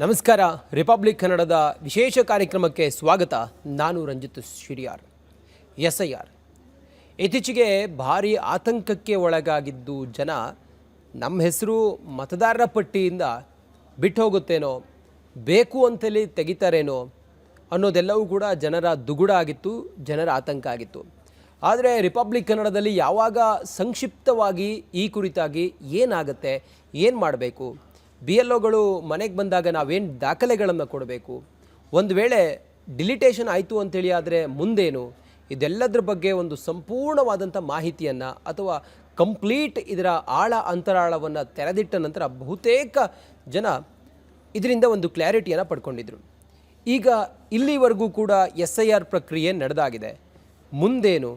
ನಮಸ್ಕಾರ. ರಿಪಬ್ಲಿಕ್ ಕನ್ನಡದ ವಿಶೇಷ ಕಾರ್ಯಕ್ರಮಕ್ಕೆ ಸ್ವಾಗತ. ನಾನು ರಂಜಿತ್ ಶಿರಿಯಾರ್. SIR ಇತ್ತೀಚೆಗೆ ಭಾರಿ ಆತಂಕಕ್ಕೆ ಒಳಗಾಗಿದ್ದು ಜನ ನಮ್ಮ ಹೆಸರು ಮತದಾರರ ಪಟ್ಟಿಯಿಂದ ಬಿಟ್ಟು ಹೋಗುತ್ತೇನೋ, ಬೇಕು ಅಂತೇಳಿ ತೆಗಿತಾರೇನೋ ಅನ್ನೋದೆಲ್ಲವೂ ಕೂಡ ಜನರ ದುಗುಡ ಆಗಿತ್ತು, ಜನರ ಆತಂಕ ಆಗಿತ್ತು. ಆದರೆ ರಿಪಬ್ಲಿಕ್ ಕನ್ನಡದಲ್ಲಿ ಯಾವಾಗ ಸಂಕ್ಷಿಪ್ತವಾಗಿ ಈ ಕುರಿತಾಗಿ ಏನಾಗುತ್ತೆ, ಏನು ಮಾಡಬೇಕು, BLOಗಳು ಮನೆಗೆ ಬಂದಾಗ ನಾವೇನು ದಾಖಲೆಗಳನ್ನು ಕೊಡಬೇಕು, ಒಂದು ವೇಳೆ ಡಿಲಿಟೇಷನ್ ಆಯಿತು ಅಂತೇಳಿ ಆದರೆ ಮುಂದೇನು, ಇದೆಲ್ಲದರ ಬಗ್ಗೆ ಒಂದು ಸಂಪೂರ್ಣವಾದಂಥ ಮಾಹಿತಿಯನ್ನು ಅಥವಾ ಕಂಪ್ಲೀಟ್ ಇದರ ಆಳ ಅಂತರಾಳವನ್ನು ತೆರೆದಿಟ್ಟ ನಂತರ ಬಹುತೇಕ ಜನ ಇದರಿಂದ ಒಂದು ಕ್ಲಾರಿಟಿಯನ್ನು ಪಡ್ಕೊಂಡಿದ್ರು. ಈಗ ಇಲ್ಲಿವರೆಗೂ ಕೂಡ SIR ಪ್ರಕ್ರಿಯೆ ನಡೆದಾಗಿದೆ. ಮುಂದೇನು,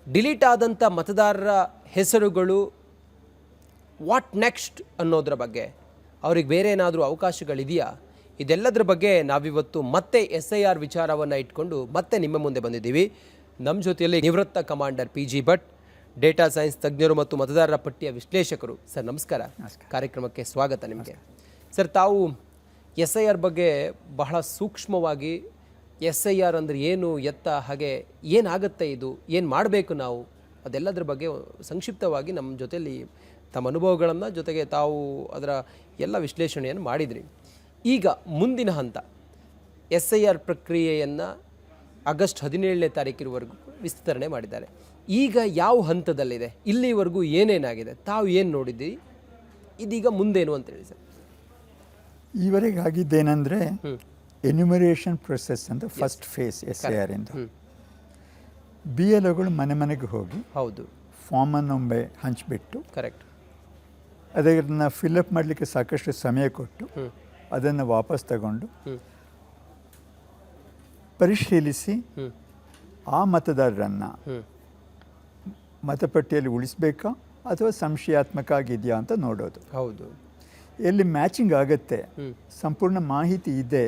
ಡಿಲೀಟ್ ಆದಂಥ ಮತದಾರರ ಹೆಸರುಗಳು ವಾಟ್ ನೆಕ್ಸ್ಟ್ ಅನ್ನೋದ್ರ ಬಗ್ಗೆ, ಅವ್ರಿಗೆ ಬೇರೆ ಏನಾದರೂ ಅವಕಾಶಗಳಿದೆಯಾ, ಇದೆಲ್ಲದರ ಬಗ್ಗೆ ನಾವಿವತ್ತು ಮತ್ತೆ SIR ವಿಚಾರವನ್ನು ಇಟ್ಕೊಂಡು ಮತ್ತೆ ನಿಮ್ಮ ಮುಂದೆ ಬಂದಿದ್ದೀವಿ. ನಮ್ಮ ಜೊತೆಯಲ್ಲಿ ನಿವೃತ್ತ commander PG Bhat, data science ತಜ್ಞರು ಮತ್ತು ಮತದಾರರ ಪಟ್ಟಿಯ ವಿಶ್ಲೇಷಕರು. ಸರ್ ನಮಸ್ಕಾರ. ಕಾರ್ಯಕ್ರಮಕ್ಕೆ ಸ್ವಾಗತ ನಿಮಗೆ. ಸರ್, ತಾವು SIR ಬಗ್ಗೆ ಬಹಳ ಸೂಕ್ಷ್ಮವಾಗಿ SIR ಅಂದರೆ ಏನು, ಎತ್ತ, ಹಾಗೆ ಏನಾಗುತ್ತೆ, ಇದು ಏನು ಮಾಡಬೇಕು ನಾವು, ಅದೆಲ್ಲದರ ಬಗ್ಗೆ ಸಂಕ್ಷಿಪ್ತವಾಗಿ ನಮ್ಮ ಜೊತೆಯಲ್ಲಿ ತಮ್ಮ ಅನುಭವಗಳನ್ನು ಜೊತೆಗೆ ತಾವು ಅದರ ಎಲ್ಲ ವಿಶ್ಲೇಷಣೆಯನ್ನು ಮಾಡಿದ್ರಿ. ಈಗ ಮುಂದಿನ ಹಂತ SIR ಪ್ರಕ್ರಿಯೆಯನ್ನು ಆಗಸ್ಟ್ 17ನೇ ತಾರೀಕಿನವರೆಗೂ ವಿಸ್ತರಣೆ ಮಾಡಿದ್ದಾರೆ. ಈಗ ಯಾವ ಹಂತದಲ್ಲಿದೆ, ಇಲ್ಲಿವರೆಗೂ ಏನೇನಾಗಿದೆ, ತಾವು ಏನು ನೋಡಿದ್ದೀರಿ, ಇದೀಗ ಮುಂದೇನು ಅಂತೇಳಿ ಸರ್? ಈವರೆಗೆ ಆಗಿದ್ದೇನೆಂದರೆ ಎನ್ಯುಮರೇಷನ್ ಪ್ರೊಸೆಸ್ ಅಂತ ಫಸ್ಟ್ ಫೇಸ್ SIR ಇಂದ BLOಗಳು ಮನೆ ಮನೆಗೆ ಹೋಗಿ ಹೌದು ಫಾರ್ಮನ್ನೊಮ್ಮೆ ಹಂಚಿಬಿಟ್ಟು ಕರೆಕ್ಟ್ ಅದನ್ನು ಫಿಲ್ಅಪ್ ಮಾಡಲಿಕ್ಕೆ ಸಾಕಷ್ಟು ಸಮಯ ಕೊಟ್ಟು ಅದನ್ನು ವಾಪಸ್ ತಗೊಂಡು ಪರಿಶೀಲಿಸಿ ಆ ಮತದಾರರನ್ನು ಮತಪಟ್ಟಿಯಲ್ಲಿ ಉಳಿಸಬೇಕಾ ಅಥವಾ ಸಂಶಯಾತ್ಮಕ ಆಗಿದೆಯಾ ಅಂತ ನೋಡೋದು. ಹೌದು, ಎಲ್ಲಿ ಮ್ಯಾಚಿಂಗ್ ಆಗುತ್ತೆ, ಸಂಪೂರ್ಣ ಮಾಹಿತಿ ಇದೆ,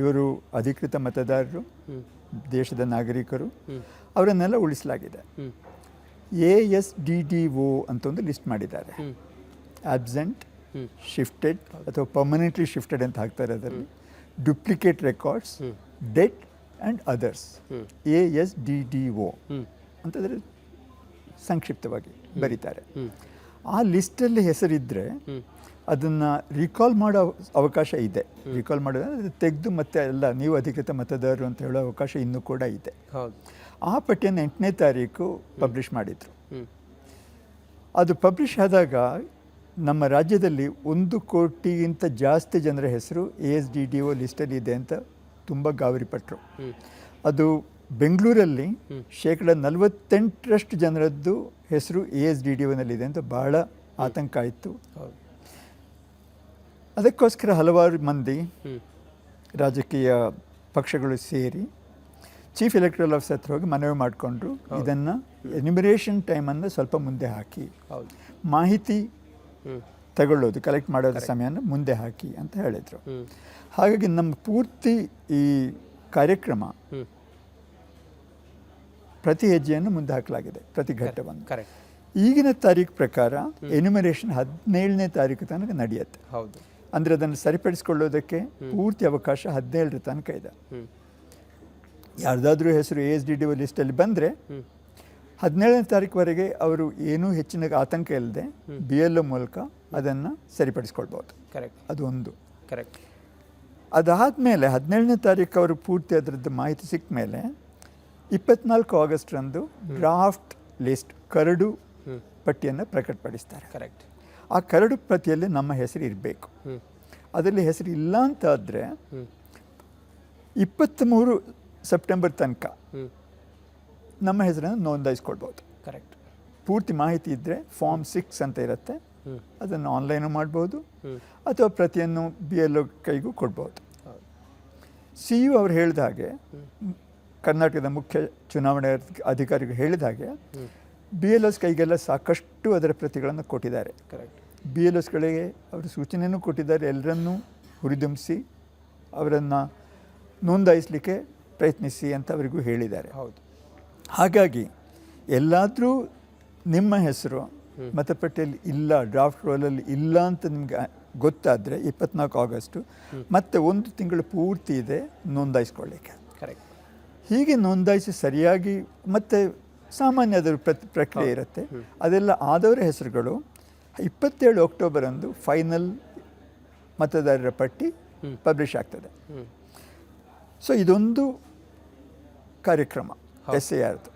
ಇವರು ಅಧಿಕೃತ ಮತದಾರರು, ದೇಶದ ನಾಗರಿಕರು, ಅವರನ್ನೆಲ್ಲ ಉಳಿಸಲಾಗಿದೆ. ASDDO ಅಂತ ಒಂದು ಲಿಸ್ಟ್ ಮಾಡಿದ್ದಾರೆ. ಆಬ್ಸೆಂಟ್, ಶಿಫ್ಟೆಡ್ ಅಥವಾ ಪರ್ಮನೆಂಟ್ಲಿ ಶಿಫ್ಟೆಡ್ ಅಂತ ಹಾಕ್ತಾರೆ. ಅದರಲ್ಲಿ duplicate records, death and others, ASDDO ಅಂತಂದರೆ ಸಂಕ್ಷಿಪ್ತವಾಗಿ ಬರೀತಾರೆ. ಆ ಲಿಸ್ಟಲ್ಲಿ ಹೆಸರಿದ್ದರೆ ಅದನ್ನು ರಿಕಾಲ್ ಮಾಡೋ ಅವಕಾಶ ಇದೆ. ರಿಕಾಲ್ ಮಾಡೋದು ತೆಗೆದು ಮತ್ತೆ ಎಲ್ಲ ನೀವು ಅಧಿಕೃತ ಮತದಾರರು ಅಂತ ಹೇಳೋ ಅವಕಾಶ ಇನ್ನೂ ಕೂಡ ಇದೆ. ಆ ಪಟ್ಟಿಯನ್ನು 8ನೇ ತಾರೀಕು ಪಬ್ಲಿಷ್ ಮಾಡಿದರು. ಅದು ಪಬ್ಲಿಷ್ ಆದಾಗ ನಮ್ಮ ರಾಜ್ಯದಲ್ಲಿ 1 ಕೋಟಿಗಿಂತ ಜಾಸ್ತಿ ಜನರ ಹೆಸರು ASDDO ಲಿಸ್ಟಲ್ಲಿ ಇದೆ ಅಂತ ತುಂಬ ಗಾಬರಿಪಟ್ಟರು. ಅದು ಬೆಂಗಳೂರಲ್ಲಿ 48% ಜನರದ್ದು ಹೆಸರು ASDDOನಲ್ಲಿದೆ ಅಂತ ಬಹಳ ಆತಂಕ ಆಯಿತು. ಅದಕ್ಕೋಸ್ಕರ ಹಲವಾರು ಮಂದಿ ರಾಜಕೀಯ ಪಕ್ಷಗಳು ಸೇರಿ ಚೀಫ್ ಎಲೆಕ್ಟ್ರಲ್ ಆಫೀಸರ್ ಹತ್ರ ಹೋಗಿ ಮನವಿ ಮಾಡಿಕೊಂಡ್ರು, ಇದನ್ನು ಎನ್ಯುಮರೇಷನ್ ಟೈಮನ್ನು ಸ್ವಲ್ಪ ಮುಂದೆ ಹಾಕಿ, ಮಾಹಿತಿ ತಗೊಳ್ಳೋದು ಕಲೆಕ್ಟ್ ಮಾಡೋದ್ರ ಸಮಯನ ಮುಂದೆ ಹಾಕಿ ಅಂತ ಹೇಳಿದರು. ಹಾಗಾಗಿ ನಮ್ಮ ಪೂರ್ತಿ ಈ ಕಾರ್ಯಕ್ರಮ ಪ್ರತಿ ಹೆಜ್ಜೆಯನ್ನು ಮುಂದೆ ಹಾಕಲಾಗಿದೆ, ಪ್ರತಿ ಘಟ್ಟವನ್ನು. ಈಗಿನ ತಾರೀಕು ಪ್ರಕಾರ ಎನ್ಯುಮರೇಷನ್ 17ನೇ ತಾರೀಕು ತನಕ ನಡೆಯುತ್ತೆ. ಅಂದರೆ ಅದನ್ನು ಸರಿಪಡಿಸಿಕೊಳ್ಳೋದಕ್ಕೆ ಪೂರ್ತಿ ಅವಕಾಶ 17ರ ತನಕ ಇದೆ. ಯಾರ್ದಾದ್ರೂ ಹೆಸರು ASDDO ಲಿಸ್ಟಲ್ಲಿ ಬಂದರೆ 17ನೇ ತಾರೀಕುವರೆಗೆ ಅವರು ಏನೂ ಹೆಚ್ಚಿನ ಆತಂಕ ಇಲ್ಲದೆ BLO ಮೂಲಕ ಅದನ್ನು ಸರಿಪಡಿಸ್ಕೊಳ್ಬೋದು. ಅದು ಒಂದು. ಅದಾದಮೇಲೆ 17ನೇ ತಾರೀಕು ಅವರು ಪೂರ್ತಿ ಅದರದ್ದು ಮಾಹಿತಿ ಸಿಕ್ಕ ಮೇಲೆ 24 ಆಗಸ್ಟ್ರಂದು ಡ್ರಾಫ್ಟ್ ಲಿಸ್ಟ್, ಕರಡು ಪಟ್ಟಿಯನ್ನು ಪ್ರಕಟಪಡಿಸ್ತಾರೆ. ಆ ಕರಡು ಪ್ರತಿಯಲ್ಲಿ ನಮ್ಮ ಹೆಸರು ಇರಬೇಕು. ಅದರಲ್ಲಿ ಹೆಸರು ಇಲ್ಲ ಅಂತಾದರೆ 23 ಸೆಪ್ಟೆಂಬರ್ ತನಕ ನಮ್ಮ ಹೆಸರನ್ನು ನೋಂದಾಯಿಸ್ಕೊಳ್ಬೋದು. ಪೂರ್ತಿ ಮಾಹಿತಿ ಇದ್ದರೆ ಫಾರ್ಮ್ 6 ಅಂತ ಇರುತ್ತೆ, ಅದನ್ನು ಆನ್ಲೈನು ಮಾಡ್ಬೋದು ಅಥವಾ ಪ್ರತಿಯನ್ನು BLO ಕೈಗೂ ಕೊಡ್ಬೋದು. CU ಅವ್ರು ಹೇಳಿದ ಹಾಗೆ, ಕರ್ನಾಟಕದ ಮುಖ್ಯ ಚುನಾವಣೆ ಅಧಿಕಾರಿಗಳು ಹೇಳಿದ ಹಾಗೆ BLOs ಕೈಗೆಲ್ಲ ಸಾಕಷ್ಟು ಅದರ ಪ್ರತಿಗಳನ್ನು ಕೊಟ್ಟಿದ್ದಾರೆ. BLOsಗಳಿಗೆ ಅವರು ಸೂಚನೆಯೂ ಕೊಟ್ಟಿದ್ದಾರೆ, ಎಲ್ಲರನ್ನೂ ಹುರಿದುಂಬಿಸಿ ಅವರನ್ನು ನೋಂದಾಯಿಸಲಿಕ್ಕೆ ಪ್ರಯತ್ನಿಸಿ ಅಂತ ಅವರಿಗೂ ಹೇಳಿದ್ದಾರೆ. ಹಾಗಾಗಿ ಎಲ್ಲಾದರೂ ನಿಮ್ಮ ಹೆಸರು ಮತಪಟ್ಟಿಯಲ್ಲಿ ಇಲ್ಲ, ಡ್ರಾಫ್ಟ್ ರೋಲಲ್ಲಿ ಇಲ್ಲ ಅಂತ ನಿಮಗೆ ಗೊತ್ತಾದರೆ 24 ಆಗಸ್ಟು ಮತ್ತೆ 1 ತಿಂಗಳು ಪೂರ್ತಿ ಇದೆ ನೋಂದಾಯಿಸ್ಕೊಳ್ಳಿಕ್ಕೆ. ಕರೆಕ್ಟ್. ಹೀಗೆ ನೋಂದಾಯಿಸಿ ಸರಿಯಾಗಿ ಮತ್ತೆ ಸಾಮಾನ್ಯ ಅದರ ಪ್ರಕ್ರಿಯೆ ಇರುತ್ತೆ. ಅದೆಲ್ಲ ಆದವರ ಹೆಸರುಗಳು 27 ಅಕ್ಟೋಬರ್ ಅಂದು ಫೈನಲ್ ಮತದಾರರ ಪಟ್ಟಿ ಪಬ್ಲಿಷ್ ಆಗ್ತದೆ. ಸೊ ಇದೊಂದು ಕಾರ್ಯಕ್ರಮ SIRದು.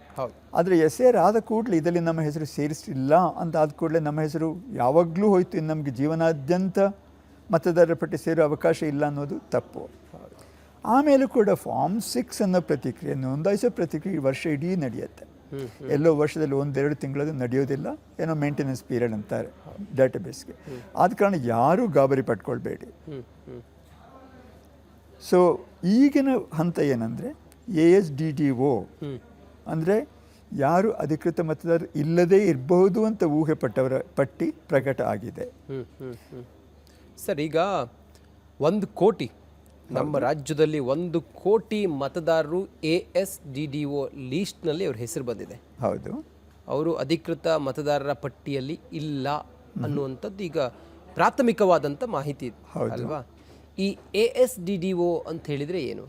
ಆದರೆ SIR ಆದ ಕೂಡಲೇ ಇದರಲ್ಲಿ ನಮ್ಮ ಹೆಸರು ಸೇರಿಸಿಲ್ಲ ಅಂತ ಆದ ಕೂಡಲೇ ನಮ್ಮ ಹೆಸರು ಯಾವಾಗಲೂ ಹೋಯ್ತು, ಇನ್ನು ನಮಗೆ ಜೀವನಾದ್ಯಂತ ಮತದಾರರ ಪಟ್ಟಿ ಸೇರೋ ಅವಕಾಶ ಇಲ್ಲ ಅನ್ನೋದು ತಪ್ಪು. ಆಮೇಲೂ ಕೂಡ ಫಾರ್ಮ್ 6 ಅನ್ನೋ ಪ್ರತಿಕ್ರಿಯೆ, ನೋಂದಾಯಿಸೋ ಪ್ರತಿಕ್ರಿಯೆ ವರ್ಷ ಇಡೀ ನಡೆಯುತ್ತೆ. ಎಲ್ಲೋ ವರ್ಷದಲ್ಲಿ 1-2 ತಿಂಗಳದು ನಡೆಯೋದಿಲ್ಲ, ಏನೋ ಮೇಂಟೆನೆನ್ಸ್ ಪೀರಿಯಡ್ ಅಂತಾರೆ ಡಾಟಾಬೇಸ್ಗೆ. ಆದ ಕಾರಣ ಯಾರೂ ಗಾಬರಿ ಪಟ್ಕೊಳ್ಬೇಡಿ. ಸೊ ಈಗಿನ ಹಂತ ಏನಂದರೆ ASDDO ಅಂದರೆ ಯಾರು ಅಧಿಕೃತ ಮತದಾರರು ಇಲ್ಲದೇ ಇರಬಹುದು ಅಂತ ಊಹೆ ಪಟ್ಟವರ ಪಟ್ಟಿ ಪ್ರಕಟ ಆಗಿದೆ. ಸರ್, ಈಗ 1 ಕೋಟಿ ನಮ್ಮ ರಾಜ್ಯದಲ್ಲಿ 1 ಕೋಟಿ ಮತದಾರರು ASDDO ಲೀಸ್ಟ್ನಲ್ಲಿ ಅವ್ರ ಹೆಸರು ಬಂದಿದೆ. ಹೌದು. ಅವರು ಅಧಿಕೃತ ಮತದಾರರ ಪಟ್ಟಿಯಲ್ಲಿ ಇಲ್ಲ ಅನ್ನುವಂಥದ್ದು ಈಗ ಪ್ರಾಥಮಿಕವಾದಂಥ ಮಾಹಿತಿ ಅಲ್ವಾ? ಈ ASDDO ಅಂತ ಹೇಳಿದರೆ ಏನು,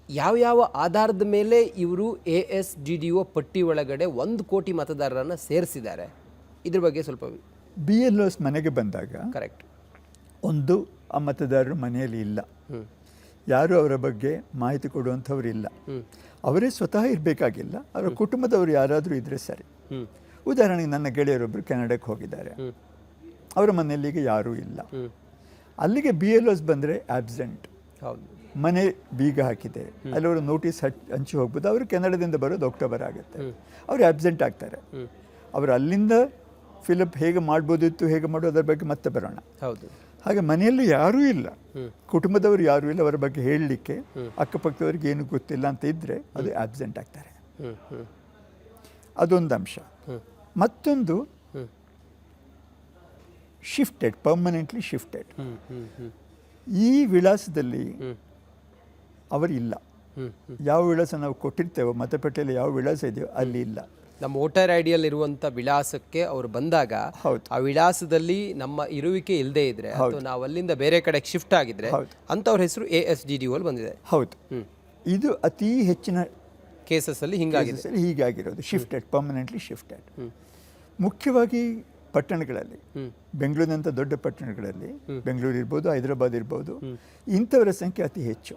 ಯಾವ್ಯಾವ ಆಧಾರದ ಮೇಲೆ ಇವರು ASDDO ಪಟ್ಟಿ ಒಳಗಡೆ 1 ಕೋಟಿ ಮತದಾರರನ್ನು ಸೇರಿಸಿದ್ದಾರೆ, ಇದ್ರ ಬಗ್ಗೆ ಸ್ವಲ್ಪ BLOs ಮನೆಗೆ ಬಂದಾಗ ಕರೆಕ್ಟ್ ಒಂದು ಆ ಮತದಾರರು ಮನೆಯಲ್ಲಿ ಇಲ್ಲ, ಯಾರು ಅವರ ಬಗ್ಗೆ ಮಾಹಿತಿ ಕೊಡುವಂಥವ್ರು ಇಲ್ಲ, ಅವರೇ ಸ್ವತಃ ಇರಬೇಕಾಗಿಲ್ಲ, ಅವರ ಕುಟುಂಬದವರು ಯಾರಾದರೂ ಇದ್ದರೆ ಸರಿ. ಉದಾಹರಣೆಗೆ ನನ್ನ ಗೆಳೆಯರೊಬ್ಬರು ಕೆನಡಾಕ್ಕೆ ಹೋಗಿದ್ದಾರೆ, ಅವರ ಮನೆಯಲ್ಲಿಗೆ ಯಾರೂ ಇಲ್ಲ. ಅಲ್ಲಿಗೆ BLOs ಬಂದರೆ ಆಬ್ಸೆಂಟ್, ಮನೆ ಬೀಗ ಹಾಕಿದೆ, ಅಲ್ಲಿ ಅವರು ನೋಟಿಸ್ ಹಂಚಿ ಹೋಗ್ಬೋದು, ಅವರು ಕೆನಡಾದಿಂದ ಬರೋದು ಅಕ್ಟೋಬರ್ ಆಗುತ್ತೆ, ಅವರು ಆಬ್ಸೆಂಟ್ ಆಗ್ತಾರೆ. ಅವರು ಅಲ್ಲಿಂದ ಫಿಲಪ್ ಹೇಗೆ ಮಾಡ್ಬೋದಿತ್ತು, ಹೇಗೆ ಮಾಡೋದು ಅದರ ಬಗ್ಗೆ ಮತ್ತೆ ಬರೋಣ. ಹೌದು. ಹಾಗೆ ಮನೆಯಲ್ಲಿ ಯಾರೂ ಇಲ್ಲ, ಕುಟುಂಬದವರು ಯಾರೂ ಇಲ್ಲ, ಅವರ ಬಗ್ಗೆ ಹೇಳಲಿಕ್ಕೆ ಅಕ್ಕಪಕ್ಕದವ್ರಿಗೆ ಏನು ಗೊತ್ತಿಲ್ಲ ಅಂತ ಇದ್ದರೆ ಅದು ಆಬ್ಸೆಂಟ್ ಆಗ್ತಾರೆ. ಅದೊಂದು ಅಂಶ. ಮತ್ತೊಂದು ಶಿಫ್ಟೆಡ್, ಪರ್ಮನೆಂಟ್ಲಿ ಶಿಫ್ಟೆಡ್. ಈ ವಿಳಾಸದಲ್ಲಿ ಅವರಿಲ್ಲ. ಯಾವ ವಿಳಾಸ ನಾವು ಕೊಟ್ಟಿರ್ತೇವೋ ಮತಪಟ್ಟಿಯಲ್ಲಿ ಯಾವ ವಿಳಾಸ ಇದೆಯೋ ಅಲ್ಲಿ ಇಲ್ಲ. ನಮ್ಮ ವೋಟರ್ ಐಡಿಯಲ್ಲಿ ಇರುವಂಥ ವಿಳಾಸಕ್ಕೆ ಅವರು ಬಂದಾಗ ಆ ವಿಳಾಸದಲ್ಲಿ ನಮ್ಮ ಇರುವಿಕೆ ಇಲ್ಲದೆ ಇದ್ರೆ ಅಥವಾ ನಾವು ಅಲ್ಲಿಂದ ಬೇರೆ ಕಡೆಗೆ ಶಿಫ್ಟ್ ಆಗಿದ್ರೆ ಅಂಥವ್ರ ಹೆಸರು ASDDO ಅಲ್ಲಿ ಬಂದಿದೆ. ಹೌದು. ಇದು ಅತಿ ಹೆಚ್ಚಿನ ಕೇಸಸ್ ಅಲ್ಲಿ ಹೀಗಾಗಿರೋದು, ಶಿಫ್ಟೆಡ್, ಪರ್ಮನೆಂಟ್ಲಿ ಶಿಫ್ಟೆಡ್. ಮುಖ್ಯವಾಗಿ ಪಟ್ಟಣಗಳಲ್ಲಿ, ಬೆಂಗಳೂರಿನಂಥ ದೊಡ್ಡ ಪಟ್ಟಣಗಳಲ್ಲಿ, ಬೆಂಗಳೂರು ಇರ್ಬೋದು, ಹೈದರಾಬಾದ್ ಇರ್ಬೋದು, ಇಂಥವರ ಸಂಖ್ಯೆ ಅತಿ ಹೆಚ್ಚು.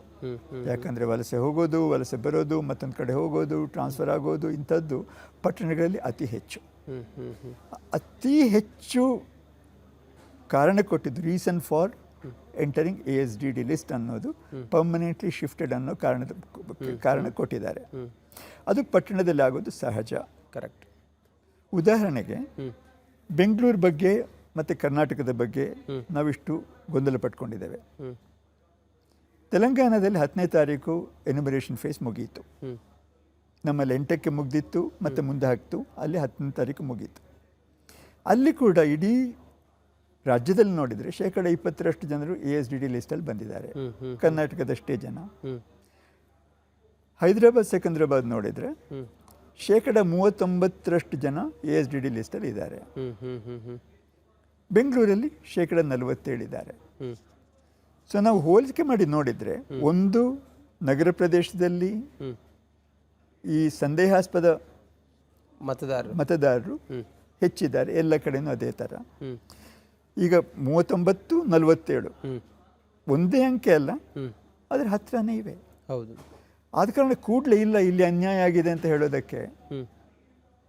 ಯಾಕಂದರೆ ವಲಸೆ ಹೋಗೋದು, ವಲಸೆ ಬರೋದು, ಮತ್ತೊಂದು ಕಡೆ ಹೋಗೋದು, ಟ್ರಾನ್ಸ್ಫರ್ ಆಗೋದು, ಇಂಥದ್ದು ಪಟ್ಟಣಗಳಲ್ಲಿ ಅತಿ ಹೆಚ್ಚು. ಅತಿ ಹೆಚ್ಚು ಕಾರಣ ಕೊಟ್ಟಿದ್ದು, reason for entering ASDD list ಅನ್ನೋದು ಪರ್ಮನೆಂಟ್ಲಿ ಶಿಫ್ಟೆಡ್ ಅನ್ನೋ ಕಾರಣ ಕೊಟ್ಟಿದ್ದಾರೆ. ಅದು ಪಟ್ಟಣದಲ್ಲಿ ಆಗೋದು ಸಹಜ. ಕರೆಕ್ಟ್. ಉದಾಹರಣೆಗೆ ಬೆಂಗಳೂರು ಬಗ್ಗೆ ಮತ್ತು ಕರ್ನಾಟಕದ ಬಗ್ಗೆ ನಾವಿಷ್ಟು ಗೊಂದಲ ಪಟ್ಕೊಂಡಿದ್ದೇವೆ. ತೆಲಂಗಾಣದಲ್ಲಿ 10ನೇ ತಾರೀಕು ಎನ್ಯುಮರೇಷನ್ ಫೇಸ್ ಮುಗಿಯಿತು, ನಮ್ಮಲ್ಲಿ 8ಕ್ಕೆ ಮುಗಿದಿತ್ತು, ಮತ್ತು ಮುಂದೆ ಹಾಕ್ತು, ಅಲ್ಲಿ 10ನೇ ತಾರೀಕು ಮುಗೀತು. ಅಲ್ಲಿ ಕೂಡ ಇಡೀ ರಾಜ್ಯದಲ್ಲಿ ನೋಡಿದರೆ 20% ಜನರು ASDD ಲಿಸ್ಟಲ್ಲಿ ಬಂದಿದ್ದಾರೆ, ಕರ್ನಾಟಕದಷ್ಟೇ ಜನ. ಹೈದರಾಬಾದ್ ಸೆಕಂದ್ರಾಬಾದ್ ನೋಡಿದರೆ 39% ಜನ ASDD ಲಿಸ್ಟಲ್ಲಿ ಇದ್ದಾರೆ. ಬೆಂಗಳೂರಲ್ಲಿ 47% ಇದ್ದಾರೆ. ಸೊ ನಾವು ಹೋಲಿಕೆ ಮಾಡಿ ನೋಡಿದರೆ, ಒಂದು ನಗರ ಪ್ರದೇಶದಲ್ಲಿ ಈ ಸಂದೇಹಾಸ್ಪದ ಮತದಾರರು ಹೆಚ್ಚಿದ್ದಾರೆ, ಎಲ್ಲ ಕಡೆನೂ ಅದೇ ಥರ. ಈಗ 39-47 ಒಂದೇ ಅಂಕೆ ಅಲ್ಲ, ಅದರ ಹತ್ರನೇ ಇವೆ. ಹೌದು. ಆದ ಕಾರಣ ಕೂಡಲೇ ಇಲ್ಲ ಇಲ್ಲಿ ಅನ್ಯಾಯ ಆಗಿದೆ ಅಂತ ಹೇಳೋದಕ್ಕೆ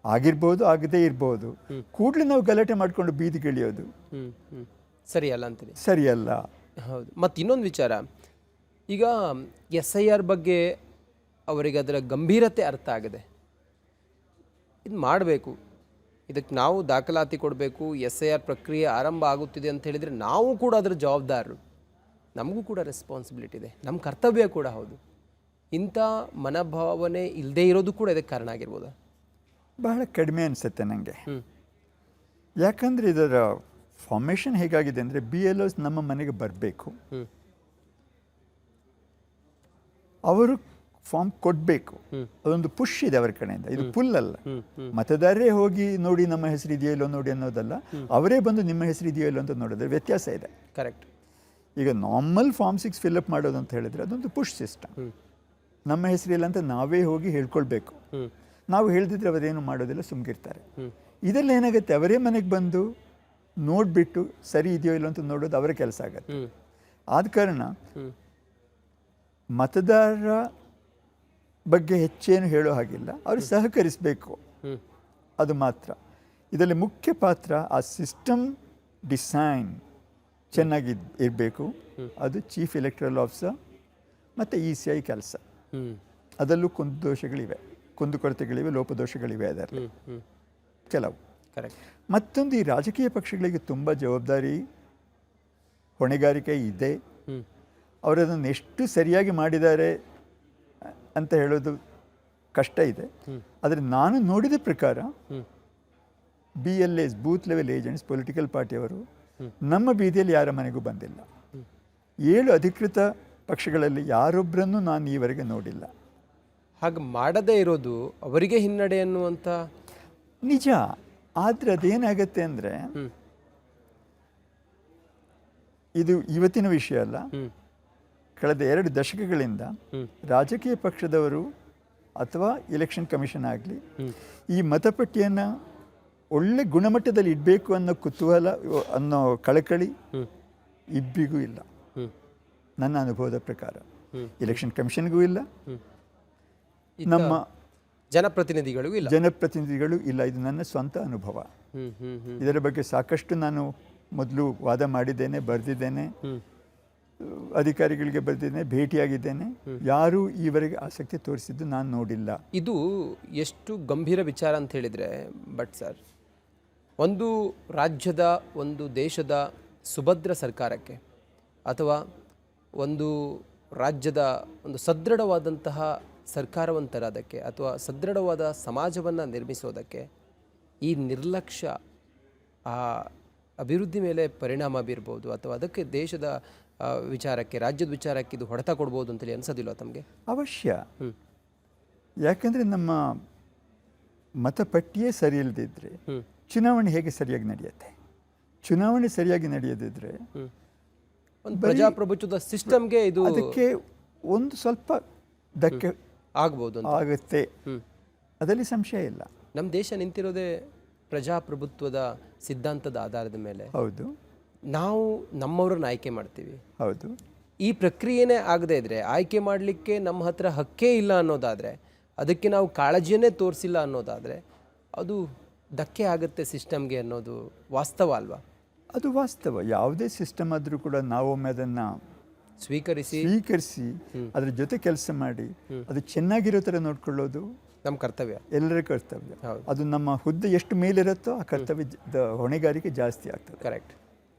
ಆಗಿರ್ಬೋದು, ಆಗದೇ ಇರ್ಬೋದು, ಕೂಡಲೇ ನಾವು ಗಲಾಟೆ ಮಾಡಿಕೊಂಡು ಬೀದಿಗಿಳಿಯೋದು ಸರಿಯಲ್ಲ ಅಂತೀರಿ? ಸರಿಯಲ್ಲ. ಹೌದು. ಮತ್ತು ಇನ್ನೊಂದು ವಿಚಾರ, ಈಗ SIR ಬಗ್ಗೆ ಅವರಿಗೆ ಅದರ ಗಂಭೀರತೆ ಅರ್ಥ ಆಗಿದೆ, ಇದು ಮಾಡಬೇಕು, ಇದಕ್ಕೆ ನಾವು ದಾಖಲಾತಿ ಕೊಡಬೇಕು, SIR ಪ್ರಕ್ರಿಯೆ ಆರಂಭ ಆಗುತ್ತಿದೆ ಅಂತ ಹೇಳಿದರೆ ನಾವು ಕೂಡ ಅದರ ಜವಾಬ್ದಾರರು, ನಮಗೂ ಕೂಡ ರೆಸ್ಪಾನ್ಸಿಬಿಲಿಟಿ ಇದೆ, ನಮ್ಮ ಕರ್ತವ್ಯ ಕೂಡ ಹೌದು. ಇಂಥ ಮನೋಭಾವನೆ ಇಲ್ಲದೇ ಇರೋದು ಕೂಡ ಇದಕ್ಕೆ ಕಾರಣ ಆಗಿರ್ಬೋದಾ? ಬಹಳ ಕಡಿಮೆ ಅನಿಸುತ್ತೆ ನನಗೆ. ಯಾಕಂದರೆ ಇದರ ಫಾರ್ಮೇಷನ್ ಹೇಗಾಗಿದೆ ಅಂದರೆ, BLOs ನಮ್ಮ ಮನೆಗೆ ಬರಬೇಕು, ಅವರು ಫಾರ್ಮ್ ಕೊಡಬೇಕು, ಅದೊಂದು ಪುಷ್ ಇದೆ ಅವರ ಕಡೆಯಿಂದ, ಇದು ಪುಲ್ ಅಲ್ಲ. ಮತದಾರರೇ ಹೋಗಿ ನೋಡಿ ನಮ್ಮ ಹೆಸರು ಇದೆಯೋ ಇಲ್ಲೋ ನೋಡಿ ಅನ್ನೋದಲ್ಲ, ಅವರೇ ಬಂದು ನಿಮ್ಮ ಹೆಸರು ಇದೆಯೋ ಇಲ್ಲೋ ಅಂತ ನೋಡಿದ್ರೆ ವ್ಯತ್ಯಾಸ ಇದೆ. ಕರೆಕ್ಟ್. ಈಗ ನಾರ್ಮಲ್ ಫಾರ್ಮ್ 6 ಫಿಲಪ್ ಮಾಡೋದು ಅಂತ ಹೇಳಿದರೆ ಅದೊಂದು ಪುಷ್ ಸಿಸ್ಟಮ್. ನಮ್ಮ ಹೆಸರಿಲ್ಲ ಅಂತ ನಾವೇ ಹೋಗಿ ಹೇಳ್ಕೊಳ್ಬೇಕು. ನಾವು ಹೇಳ್ದಿದ್ರೆ ಅವರೇನು ಮಾಡೋದಿಲ್ಲ, ಸುಮ್ಗಿರ್ತಾರೆ. ಇದರಲ್ಲಿ ಏನಾಗುತ್ತೆ, ಅವರೇ ಮನೆಗೆ ಬಂದು ನೋಡಿಬಿಟ್ಟು ಸರಿ ಇದೆಯೋ ಇಲ್ಲೋ ಅಂತ ನೋಡೋದು ಅವರ ಕೆಲಸ ಆಗತ್ತೆ. ಆದ ಕಾರಣ ಮತದಾರರ ಬಗ್ಗೆ ಹೆಚ್ಚೇನು ಹೇಳೋ ಹಾಗಿಲ್ಲ, ಅವರು ಸಹಕರಿಸಬೇಕು, ಅದು ಮಾತ್ರ. ಇದರಲ್ಲಿ ಮುಖ್ಯ ಪಾತ್ರ ಆ ಸಿಸ್ಟಮ್ ಡಿಸೈನ್ ಚೆನ್ನಾಗಿ ಇರಬೇಕು. ಅದು ಚೀಫ್ ಎಲೆಕ್ಟ್ರಲ್ ಆಫೀಸರ್ ಮತ್ತು ECI ಕೆಲಸ. ಅದರಲ್ಲೂ ಕುಂದುಕೊರತೆಗಳಿವೆ, ಲೋಪದೋಷಗಳಿವೆ ಅದರಲ್ಲಿ ಕೆಲವು. ಮತ್ತೊಂದು, ಈ ರಾಜಕೀಯ ಪಕ್ಷಗಳಿಗೆ ತುಂಬ ಜವಾಬ್ದಾರಿ, ಹೊಣೆಗಾರಿಕೆ ಇದೆ. ಅವರದನ್ನು ಎಷ್ಟು ಸರಿಯಾಗಿ ಮಾಡಿದ್ದಾರೆ ಅಂತ ಹೇಳೋದು ಕಷ್ಟ ಇದೆ. ಆದರೆ ನಾನು ನೋಡಿದ ಪ್ರಕಾರ BLAs, booth level agents, political ಪಾರ್ಟಿಯವರು ನಮ್ಮ ಬೀದಿಯಲ್ಲಿ ಯಾರ ಮನೆಗೂ ಬಂದಿಲ್ಲ. 7 ಅಧಿಕೃತ ಪಕ್ಷಗಳಲ್ಲಿ ಯಾರೊಬ್ಬರನ್ನು ನಾನು ಈವರೆಗೆ ನೋಡಿಲ್ಲ. ಹಾಗೆ ಮಾಡದೇ ಇರೋದು ಅವರಿಗೆ ಹಿನ್ನಡೆ ಅನ್ನುವಂಥ ನಿಜ. ಆದರೆ ಅದೇನಾಗತ್ತೆ ಅಂದರೆ, ಇದು ಇವತ್ತಿನ ವಿಷಯ ಅಲ್ಲ, ಕಳೆದ 2 ದಶಕಗಳಿಂದ ರಾಜಕೀಯ ಪಕ್ಷದವರು ಅಥವಾ ಎಲೆಕ್ಷನ್ ಕಮಿಷನ್ ಆಗಲಿ ಈ ಮತಪಟ್ಟಿಯನ್ನು ಒಳ್ಳೆ ಗುಣಮಟ್ಟದಲ್ಲಿ ಇಡಬೇಕು ಅನ್ನೋ ಕುತೂಹಲ, ಅನ್ನೋ ಕಳಕಳಿ ಇಬ್ಬಿಗೂ ಇಲ್ಲ. ನನ್ನ ಅನುಭವದ ಪ್ರಕಾರ ಎಲೆಕ್ಷನ್ ಕಮಿಷನ್ಗೂ ಇಲ್ಲ, ನಮ್ಮ ಜನಪ್ರತಿನಿಧಿಗಳು ಇಲ್ಲ. ಇದು ನನ್ನ ಸ್ವಂತ ಅನುಭವ. ಇದರ ಬಗ್ಗೆ ಸಾಕಷ್ಟು ನಾನು ಮೊದಲು ವಾದ ಮಾಡಿದ್ದೇನೆ, ಬರೆದಿದ್ದೇನೆ, ಅಧಿಕಾರಿಗಳಿಗೆ ಬರೆದಿದ್ದೇನೆ, ಭೇಟಿಯಾಗಿದ್ದೇನೆ. ಯಾರೂ ಈವರೆಗೆ ಆಸಕ್ತಿ ತೋರಿಸಿದ್ದು ನಾನು ನೋಡಿಲ್ಲ. ಇದು ಎಷ್ಟು ಗಂಭೀರ ವಿಚಾರ ಅಂತ ಹೇಳಿದರೆ, ಬಟ್ ಸರ್, ಒಂದು ರಾಜ್ಯದ, ಒಂದು ದೇಶದ ಸುಭದ್ರ ಸರ್ಕಾರಕ್ಕೆ ಅಥವಾ ಒಂದು ರಾಜ್ಯದ ಒಂದು ಸದೃಢವಾದಂತಹ ಸರ್ಕಾರವನ್ನು ತರೋದಕ್ಕೆ ಅಥವಾ ಸದೃಢವಾದ ಸಮಾಜವನ್ನು ನಿರ್ಮಿಸೋದಕ್ಕೆ ಈ ನಿರ್ಲಕ್ಷ್ಯ ಆ ಅಭಿವೃದ್ಧಿ ಮೇಲೆ ಪರಿಣಾಮ ಬೀರ್ಬೋದು, ಅಥವಾ ಅದಕ್ಕೆ ದೇಶದ ವಿಚಾರಕ್ಕೆ, ರಾಜ್ಯದ ವಿಚಾರಕ್ಕೆ ಇದು ಹೊಡೆತ ಕೊಡ್ಬೋದು ಅಂತೇಳಿ ಅನ್ಸೋದಿಲ್ಲ ತಮಗೆ? ಅವಶ್ಯ. ಯಾಕಂದರೆ ನಮ್ಮ ಮತಪಟ್ಟಿಯೇ ಸರಿ ಇಲ್ಲದಿದ್ದರೆ ಚುನಾವಣೆ ಹೇಗೆ ಸರಿಯಾಗಿ ನಡೆಯುತ್ತೆ? ಚುನಾವಣೆ ಸರಿಯಾಗಿ ನಡೆಯದಿದ್ದರೆ ಒಂದು ಪ್ರಜಾಪ್ರಭುತ್ವದ ಸಿಸ್ಟಮ್ಗೆ ಇದು ಅದಕ್ಕೆ ಒಂದು ಸ್ವಲ್ಪ ಧಕ್ಕೆ ಆಗ್ಬೋದು, ಆಗುತ್ತೆ, ಅದರಲ್ಲಿ ಸಂಶಯ ಇಲ್ಲ. ನಮ್ಮ ದೇಶ ನಿಂತಿರೋದೇ ಪ್ರಜಾಪ್ರಭುತ್ವದ ಸಿದ್ಧಾಂತದ ಆಧಾರದ ಮೇಲೆ. ಹೌದು. ನಾವು ನಮ್ಮವ್ರನ್ನ ಆಯ್ಕೆ ಮಾಡ್ತೀವಿ. ಹೌದು. ಈ ಪ್ರಕ್ರಿಯೆನೇ ಆಗದೇ ಇದ್ರೆ, ಆಯ್ಕೆ ಮಾಡಲಿಕ್ಕೆ ನಮ್ಮ ಹತ್ರ ಹಕ್ಕೇ ಇಲ್ಲ ಅನ್ನೋದಾದರೆ, ಅದಕ್ಕೆ ನಾವು ಕಾಳಜಿಯನ್ನೇ ತೋರಿಸಿಲ್ಲ ಅನ್ನೋದಾದರೆ, ಅದು ಧಕ್ಕೆ ಆಗುತ್ತೆ ಸಿಸ್ಟಮ್ಗೆ ಅನ್ನೋದು ವಾಸ್ತವ ಅಲ್ವಾ? ಅದು ವಾಸ್ತವ. ಯಾವುದೇ ಸಿಸ್ಟಮ್ ಆದರೂ ಕೂಡ ನಾವೊಮ್ಮೆ ಅದನ್ನು ಸ್ವೀಕರಿಸಿ ಅದರ ಜೊತೆ ಕೆಲಸ ಮಾಡಿ ಅದು ಚೆನ್ನಾಗಿರೋ ಥರ ನೋಡ್ಕೊಳ್ಳೋದು ನಮ್ಮ ಕರ್ತವ್ಯ, ಎಲ್ಲರ ಕರ್ತವ್ಯ. ಅದು ನಮ್ಮ ಹುದ್ದೆ ಎಷ್ಟು ಮೇಲಿರುತ್ತೋ ಆ ಕರ್ತವ್ಯದ ಹೊಣೆಗಾರಿಕೆ ಜಾಸ್ತಿ ಆಗ್ತದೆ. ಕರೆಕ್ಟ್.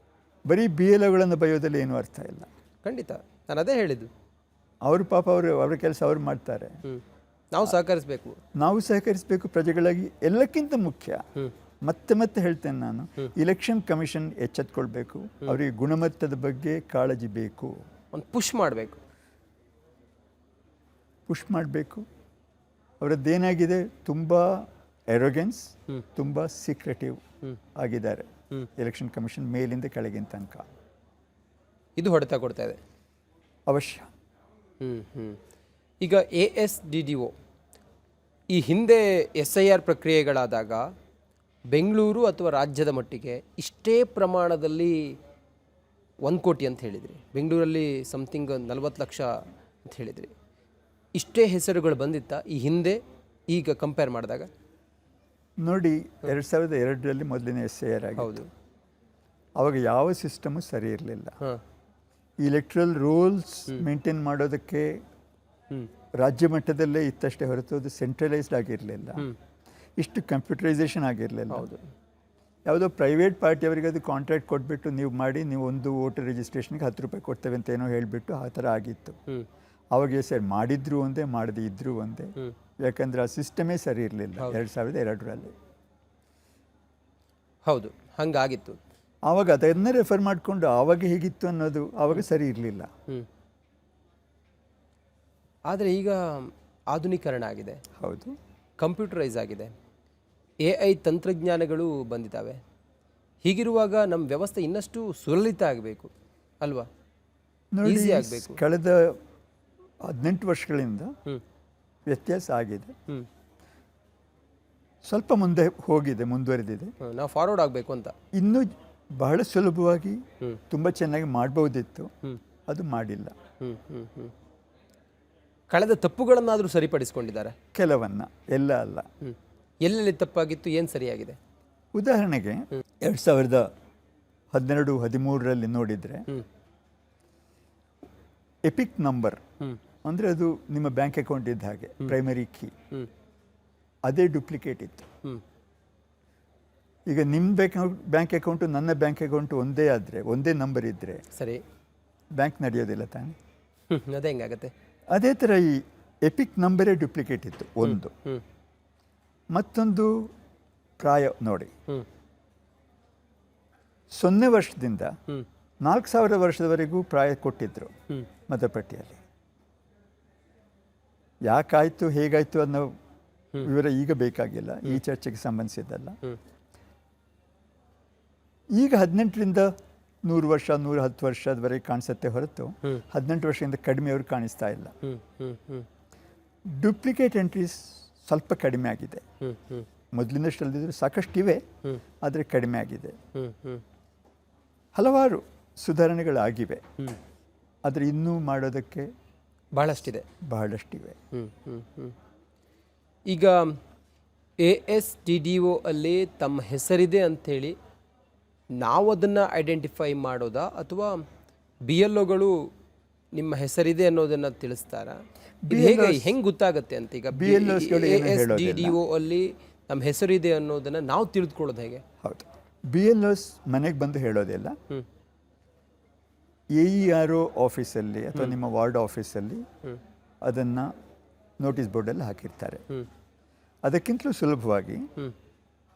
ಬರೀ BLOಗಳನ್ನು ಬಯೋದಲ್ಲಿ ಏನೂ ಅರ್ಥ ಇಲ್ಲ. ಖಂಡಿತ, ನಾನು ಅದೇ ಹೇಳಿದ್ದು. ಅವರು ಪಾಪ ಅವ್ರ ಕೆಲಸ ಅವ್ರು ಮಾಡ್ತಾರೆ, ನಾವು ಸಹಕರಿಸಬೇಕು ಪ್ರಜೆಗಳಾಗಿ. ಎಲ್ಲಕ್ಕಿಂತ ಮುಖ್ಯ, ಮತ್ತೆ ಹೇಳ್ತೇನೆ ನಾನು, ಎಲೆಕ್ಷನ್ ಕಮಿಷನ್ ಎಚ್ಚೆತ್ಕೊಳ್ಬೇಕು. ಅವರಿಗೆ ಗುಣಮಟ್ಟದ ಬಗ್ಗೆ ಕಾಳಜಿ ಬೇಕು. ಒಂದು ಪುಷ್ ಮಾಡಬೇಕು. ಅವರದ್ದೇನಾಗಿದೆ, ತುಂಬ ಎರೋಗೆನ್ಸ್, ತುಂಬ ಸೀಕ್ರೆಟಿವ್ ಆಗಿದ್ದಾರೆ ಎಲೆಕ್ಷನ್ ಕಮಿಷನ್ ಮೇಲಿಂದ ಕೆಳಗಿನ ತನಕ. ಇದು ಹೊಡೆತ ಕೊಡ್ತಾ ಇದೆ. ಅವಶ್ಯ. ಈಗ ASDDO ಈ ಹಿಂದೆ SIR ಪ್ರಕ್ರಿಯೆಗಳಾದಾಗ ಬೆಂಗಳೂರು ಅಥವಾ ರಾಜ್ಯದ ಮಟ್ಟಿಗೆ ಇಷ್ಟೇ ಪ್ರಮಾಣದಲ್ಲಿ 1 ಕೋಟಿ ಅಂತ ಹೇಳಿದ್ರಿ, ಬೆಂಗಳೂರಲ್ಲಿ ಸಮಥಿಂಗ್ 40 ಲಕ್ಷ ಅಂತ ಹೇಳಿದ್ರಿ. ಇಷ್ಟೇ ಹೆಸರುಗಳು ಬಂದಿತ್ತಾ ಈ ಹಿಂದೆ ಈಗ ಕಂಪೇರ್ ಮಾಡಿದಾಗ? ನೋಡಿ, 2002ರಲ್ಲಿ ಮೊದಲಿನ SIR ಆಗಿದೆ. ಹೌದು. ಆವಾಗ ಯಾವ ಸಿಸ್ಟಮು ಸರಿ ಇರಲಿಲ್ಲ. ಇಲೆಕ್ಟ್ರಲ್ ರೂಲ್ಸ್ ಮೇಂಟೈನ್ ಮಾಡೋದಕ್ಕೆ ರಾಜ್ಯ ಮಟ್ಟದಲ್ಲೇ ಇತ್ತಷ್ಟೇ ಹೊರತು ಅದು ಸೆಂಟ್ರಲೈಸ್ಡ್ ಆಗಿರಲಿಲ್ಲ, ಇಷ್ಟು ಕಂಪ್ಯೂಟರೈಸೇಷನ್ ಆಗಿರಲಿಲ್ಲ. ಹೌದು. ಯಾವುದೋ ಪ್ರೈವೇಟ್ ಪಾರ್ಟಿಯವರಿಗೆ ಅದು ಕಾಂಟ್ರಾಕ್ಟ್ ಕೊಟ್ಬಿಟ್ಟು ನೀವು ಮಾಡಿ, ನೀವು ಒಂದು ವೋಟರ್ ರಿಜಿಸ್ಟ್ರೇಷನ್ಗೆ 10 ರೂಪಾಯಿ ಕೊಡ್ತೇವೆ ಅಂತ ಏನೋ ಹೇಳಿಬಿಟ್ಟು ಆ ಥರ ಆಗಿತ್ತು. ಅವಾಗ ಸರ್ ಮಾಡಿದ್ರು ಒಂದೇ, ಮಾಡದೇ ಇದ್ರೂ ಒಂದೇ. ಯಾಕಂದರೆ ಆ ಸಿಸ್ಟಮೇ ಸರಿ ಇರಲಿಲ್ಲ 2002ರಲ್ಲಿ. ಹೌದು, ಹಂಗಾಗಿತ್ತು. ಆವಾಗ ಅದನ್ನೇ ರೆಫರ್ ಮಾಡಿಕೊಂಡು ಆವಾಗ ಹೇಗಿತ್ತು ಅನ್ನೋದು ಆವಾಗ ಸರಿ ಇರಲಿಲ್ಲ. ಆದರೆ ಈಗ ಆಧುನೀಕರಣ ಆಗಿದೆ. ಹೌದು. ಕಂಪ್ಯೂಟರೈಸ್ ಆಗಿದೆ, AI ತಂತ್ರಜ್ಞಾನಗಳು ಬಂದಿದ್ದಾವೆ. ಹೀಗಿರುವಾಗ ನಮ್ಮ ವ್ಯವಸ್ಥೆ ಇನ್ನಷ್ಟು ಸುಲಲಿತ ಆಗಬೇಕು ಅಲ್ವಾ? ನೋಡಿ, ಈಸಿ ಆಗಬೇಕು. ಕಳೆದ 18 ವರ್ಷಗಳಿಂದ ವ್ಯತ್ಯಾಸ ಆಗಿದೆ. ಸ್ವಲ್ಪ ಮುಂದೆ ಹೋಗಿದೆ, ಮುಂದುವರೆದಿದೆ. ನಾವು ಫಾರ್ವರ್ಡ್ ಆಗಬೇಕು ಅಂತ. ಇನ್ನೂ ಬಹಳ ಸುಲಭವಾಗಿ ತುಂಬ ಚೆನ್ನಾಗಿ ಮಾಡ್ಬೋದಿತ್ತು, ಅದು ಮಾಡಿಲ್ಲ. ಕಳೆದ ತಪ್ಪುಗಳನ್ನಾದರೂ ಸರಿಪಡಿಸ್ಕೊಂಡಿದ್ದಾರೆ ಕೆಲವನ್ನ, ಎಲ್ಲ ಅಲ್ಲ. ಎಲ್ಲೆಲ್ಲಿ ತಪ್ಪಾಗಿತ್ತು, ಏನು ಸರಿಯಾಗಿದೆ? ಉದಾಹರಣೆಗೆ 2012-13ರಲ್ಲಿ ನೋಡಿದರೆ ಎಪಿಕ್ ನಂಬರ್ ಅಂದರೆ ಅದು ನಿಮ್ಮ ಬ್ಯಾಂಕ್ ಅಕೌಂಟ್ ಇದ್ದ ಹಾಗೆ, ಪ್ರೈಮರಿ ಕೀ, ಅದೇ ಡೂಪ್ಲಿಕೇಟ್ ಇತ್ತು. ಈಗ ನಿಮ್ಮ ಬ್ಯಾಂಕ್ ಅಕೌಂಟು ನನ್ನ ಬ್ಯಾಂಕ್ ಅಕೌಂಟು ಒಂದೇ ಆದರೆ, ಒಂದೇ ನಂಬರ್ ಇದ್ದರೆ ಸರಿ, ಬ್ಯಾಂಕ್ ನಡೆಯೋದಿಲ್ಲ ತಾನೆ. ಅದೇ ಹೆಂಗಾಗತ್ತೆ? ಅದೇ ಥರ ಈ ಎಪಿಕ್ ನಂಬರೇ ಡೂಪ್ಲಿಕೇಟ್ ಇತ್ತು ಒಂದು. ಮತ್ತೊಂದು ಪ್ರಾಯ ನೋಡಿ, 0 ವರ್ಷದಿಂದ 4000 ವರ್ಷದವರೆಗೂ ಪ್ರಾಯ ಕೊಟ್ಟಿದ್ರು ಮತಪಟ್ಟಿಯಲ್ಲಿ. ಯಾಕಾಯಿತು, ಹೇಗಾಯಿತು ಅನ್ನೋ ವಿವರ ಈಗ ಬೇಕಾಗಿಲ್ಲ, ಈ ಚರ್ಚೆಗೆ ಸಂಬಂಧಿಸಿದ್ದಲ್ಲ. ಈಗ 18ರಿಂದ 100 ವರ್ಷ, 110 ವರ್ಷದವರೆಗೆ ಕಾಣಿಸುತ್ತೆ ಹೊರತು 18 ವರ್ಷದಿಂದ ಕಡಿಮೆಯವರು ಕಾಣಿಸ್ತಾ ಇಲ್ಲ. ಡೂಪ್ಲಿಕೇಟ್ ಎಂಟ್ರೀಸ್ ಸ್ವಲ್ಪ ಕಡಿಮೆ ಆಗಿದೆ. ಮೊದಲಿನಷ್ಟು ಅಲ್ಲದಿದ್ರು ಸಾಕಷ್ಟಿವೆ, ಆದರೆ ಕಡಿಮೆ ಆಗಿದೆ. ಹಲವಾರು ಸುಧಾರಣೆಗಳಾಗಿವೆ, ಆದರೆ ಇನ್ನೂ ಮಾಡೋದಕ್ಕೆ ಬಹಳಷ್ಟಿವೆ. ಈಗ ASDDO ಅಲ್ಲಿ ತಮ್ಮ ಹೆಸರಿದೆ ಅಂಥೇಳಿ ನಾವು ಅದನ್ನು ಐಡೆಂಟಿಫೈ ಮಾಡೋದಾ, ಅಥವಾ BLOಗಳು ನಿಮ್ಮ ಹೆಸರಿದೆ ಅನ್ನೋದನ್ನು ತಿಳಿಸ್ತಾರಾ? ಹೆಂಗೆ ಗೊತ್ತಾಗುತ್ತೆ ಅಂತ? ಈಗ ASDDO ಅಲ್ಲಿ ನಮ್ಮ ಹೆಸರಿದೆ ಅನ್ನೋದನ್ನು ನಾವು ತಿಳಿದುಕೊಳ್ಳೋದು ಹೇಗೆ? ಹೌದು, BLOs ಮನೆಗೆ ಬಂದು ಹೇಳೋದಿಲ್ಲ. AERO ಆಫೀಸಲ್ಲಿ ಅಥವಾ ನಿಮ್ಮ ವಾರ್ಡ್ ಆಫೀಸಲ್ಲಿ ಅದನ್ನು ನೋಟಿಸ್ ಬೋರ್ಡಲ್ಲಿ ಹಾಕಿರ್ತಾರೆ. ಅದಕ್ಕಿಂತಲೂ ಸುಲಭವಾಗಿ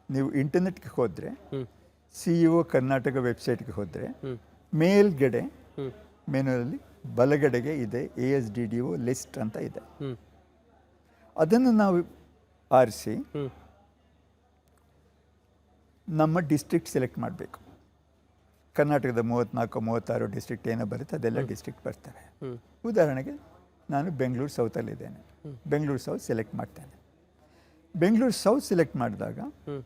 ನೀವು ಇಂಟರ್ನೆಟ್ಗೆ ಹೋದರೆ, CEO ಕರ್ನಾಟಕ ವೆಬ್ಸೈಟ್ಗೆ ಹೋದರೆ, ಮೇಲ್ಗಡೆ ಮೆನುವಲ್ಲಿ ಬಲಗಡೆಗೆ ಇದೆ ASDDO ಲಿಸ್ಟ್ ಅಂತ ಇದೆ. ಅದನ್ನು ನಾವು ಆರಿಸಿ ನಮ್ಮ ಡಿಸ್ಟ್ರಿಕ್ಟ್ ಸೆಲೆಕ್ಟ್ ಮಾಡಬೇಕು. ಕರ್ನಾಟಕದ 34-36 ಡಿಸ್ಟ್ರಿಕ್ಟ್ ಏನೋ ಬರುತ್ತೆ, ಅದೆಲ್ಲ ಡಿಸ್ಟ್ರಿಕ್ಟ್ ಬರ್ತವೆ. ಉದಾಹರಣೆಗೆ ನಾನು ಬೆಂಗಳೂರು ಸೌತಲ್ಲಿದ್ದೇನೆ, ಬೆಂಗಳೂರು ಸೌತ್ ಸೆಲೆಕ್ಟ್ ಮಾಡ್ತೇನೆ. ಬೆಂಗಳೂರು ಸೌತ್ ಸೆಲೆಕ್ಟ್ ಮಾಡಿದಾಗ